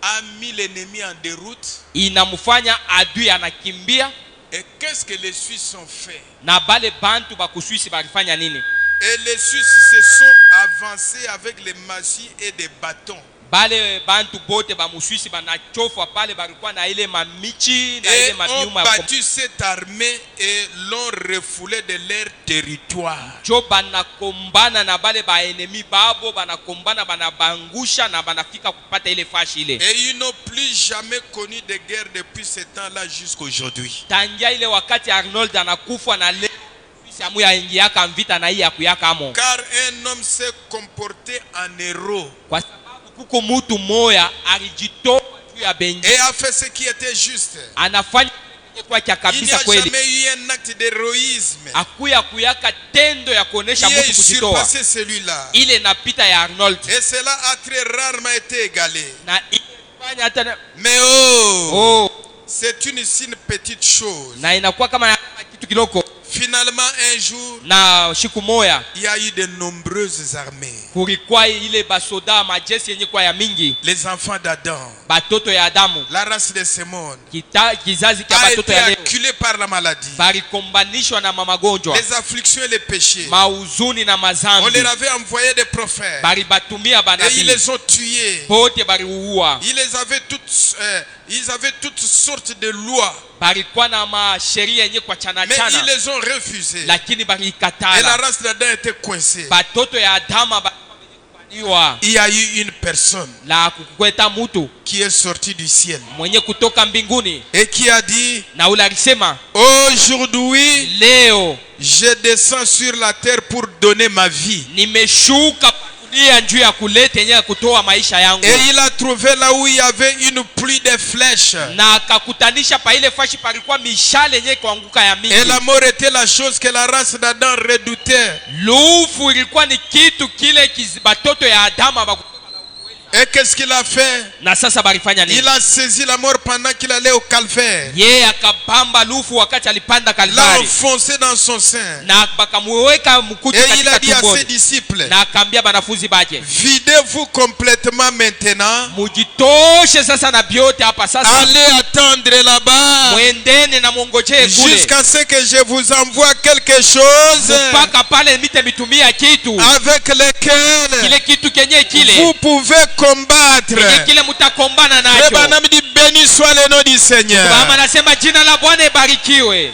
a mis l'ennemi en déroute. Inamfanya adui anakimbia. Et qu'est-ce que les Suisses ont fait? Na bale bantu bakuswisi balifanya nini? Et les Suisses se sont avancés avec les massifs et des bâtons. Bale bantu bote ba muswisi banachofa pale balikuwa na ile mamichi na ile Et ont mabiuma battu cette armée et l'ont refoulé de leur territoire. jo banakombana na bale ba enemi babo banakombana banabangusha na banafika kupata ile fashi ile. Et ils n'ont plus jamais connu de guerre depuis ce temps-là jusqu'aujourd'hui. Tangia ile wakati Arnold anakufa na le samu ya ingiaka mvita na hii ya kuyaka amo. Car un homme s'est comporté en héros. Kwa sababu kuko mutu moya alijitoa juu ya bengi. Et a fait ce qui était juste. Anafanya kwa kia Il n'y kabisa a kweli. jamais eu un acte d'héroïsme Akuya kuyaka tendo ya kuonesha qui mtu ait kujitoa. surpassé celui-là. Ile napita ya Arnold. Et cela a très rarement été égalé. Na ilifanya hata Mais c'est une si petite chose. na inakuwa kama kitu kiloko. Finalement, un jour, Na siku moya il y a eu de nombreuses armées. kulikuwa ile basoda majeshi yenye kwa ya mingi. Les enfants d'Adam, Batoto ya Adamu, la race de ce monde, kizazi kia a batoto été ya leo acculée par la maladie, balikombanishwa na magonjwa, les afflictions et les péchés. mauzuni na On mazambi. leur avait envoyé des prophètes Balibatumia et ils banabii les ont tués. bote baliuua. Ils avaient toutes sortes de lois, Balikuwa na masheria yenye kwa chana mais ils chana, les ont refusées. lakini Et la balikatala. race d'Adam était coincée. Batoto ya Adamu balikuwa Il y a eu une personne la kukweta mutu qui est sortie du ciel mwenye kutoka mbinguni et qui a dit, na ule alisema, aujourd'hui, leo je descends sur la terre pour donner ma vie. nimeshuka dunia njuu ya kuleta yenye ya kutoa maisha yangu. Et il a trouvé là où il y avait une pluie de flèches. Na akakutanisha pa ile fashi palikuwa mishale yenye kuanguka ya mingi. Et la mort était la chose que la race d'Adam redoutait. Lufu ilikuwa ni kitu kile batoto ya Adamu baku. Et qu'est-ce qu'il a fait? Na sasa balifanya nini? Il a saisi la mort pendant qu'il allait au calvaire. Yeye akapamba lufu wakati alipanda L'a Kalvari. enfoncé dans son sein. Na bakamweka mkuki Et il a katika dit à ses tumboni. disciples, Na akaambia banafunzi bake, videz-vous complètement maintenant. mujitoshe sasa na biote hapa sasa. Allez attendre là-bas. Mwendene na mwongojee kule. Jusqu'à ce que je vous envoie quelque chose Mpaka pale mite mitumia kitu. avec lequel Kile kitu kenye kile. vous pouvez combattre. Kenye kile mutakombana Le nacho. Banam dit béni soit le nom du Seigneur. Baba anasema jina la Bwana ibarikiwe.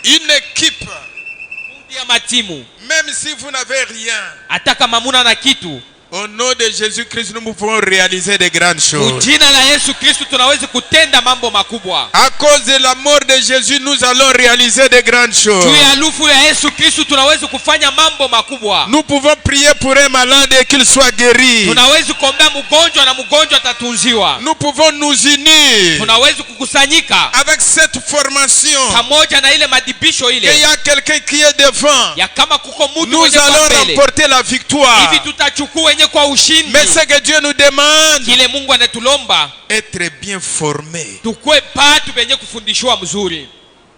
Une équipe, Kundi ya matimu. même si vous n'avez rien, Hata kama muna na kitu, au nom de Jésus-Christ, nous pouvons réaliser de grandes choses. jina la Yesu Kristo tunaweza kutenda mambo makubwa. À cause de la mort de Jésus, nous allons réaliser de grandes choses. Juu ya lufu ya Yesu Kristo tunaweza kufanya mambo makubwa. Nous pouvons prier pour un malade et qu'il soit guéri. Tunaweza kuombea mgonjwa na mgonjwa atatunziwa. Nous pouvons nous unir Tunaweza kukusanyika avec cette formation. pamoja na ile madibisho Qu'il y ile a quelqu'un qui est devant. ya kama kuko mtu Nous mwenye kwa allons mbele. remporter la victoire. Hivi tutachukua wenye kwa ushindi. Mais ce que Dieu nous demande, Kile Mungu anatulomba être bien formé. tukue batu benye kufundishwa mzuri.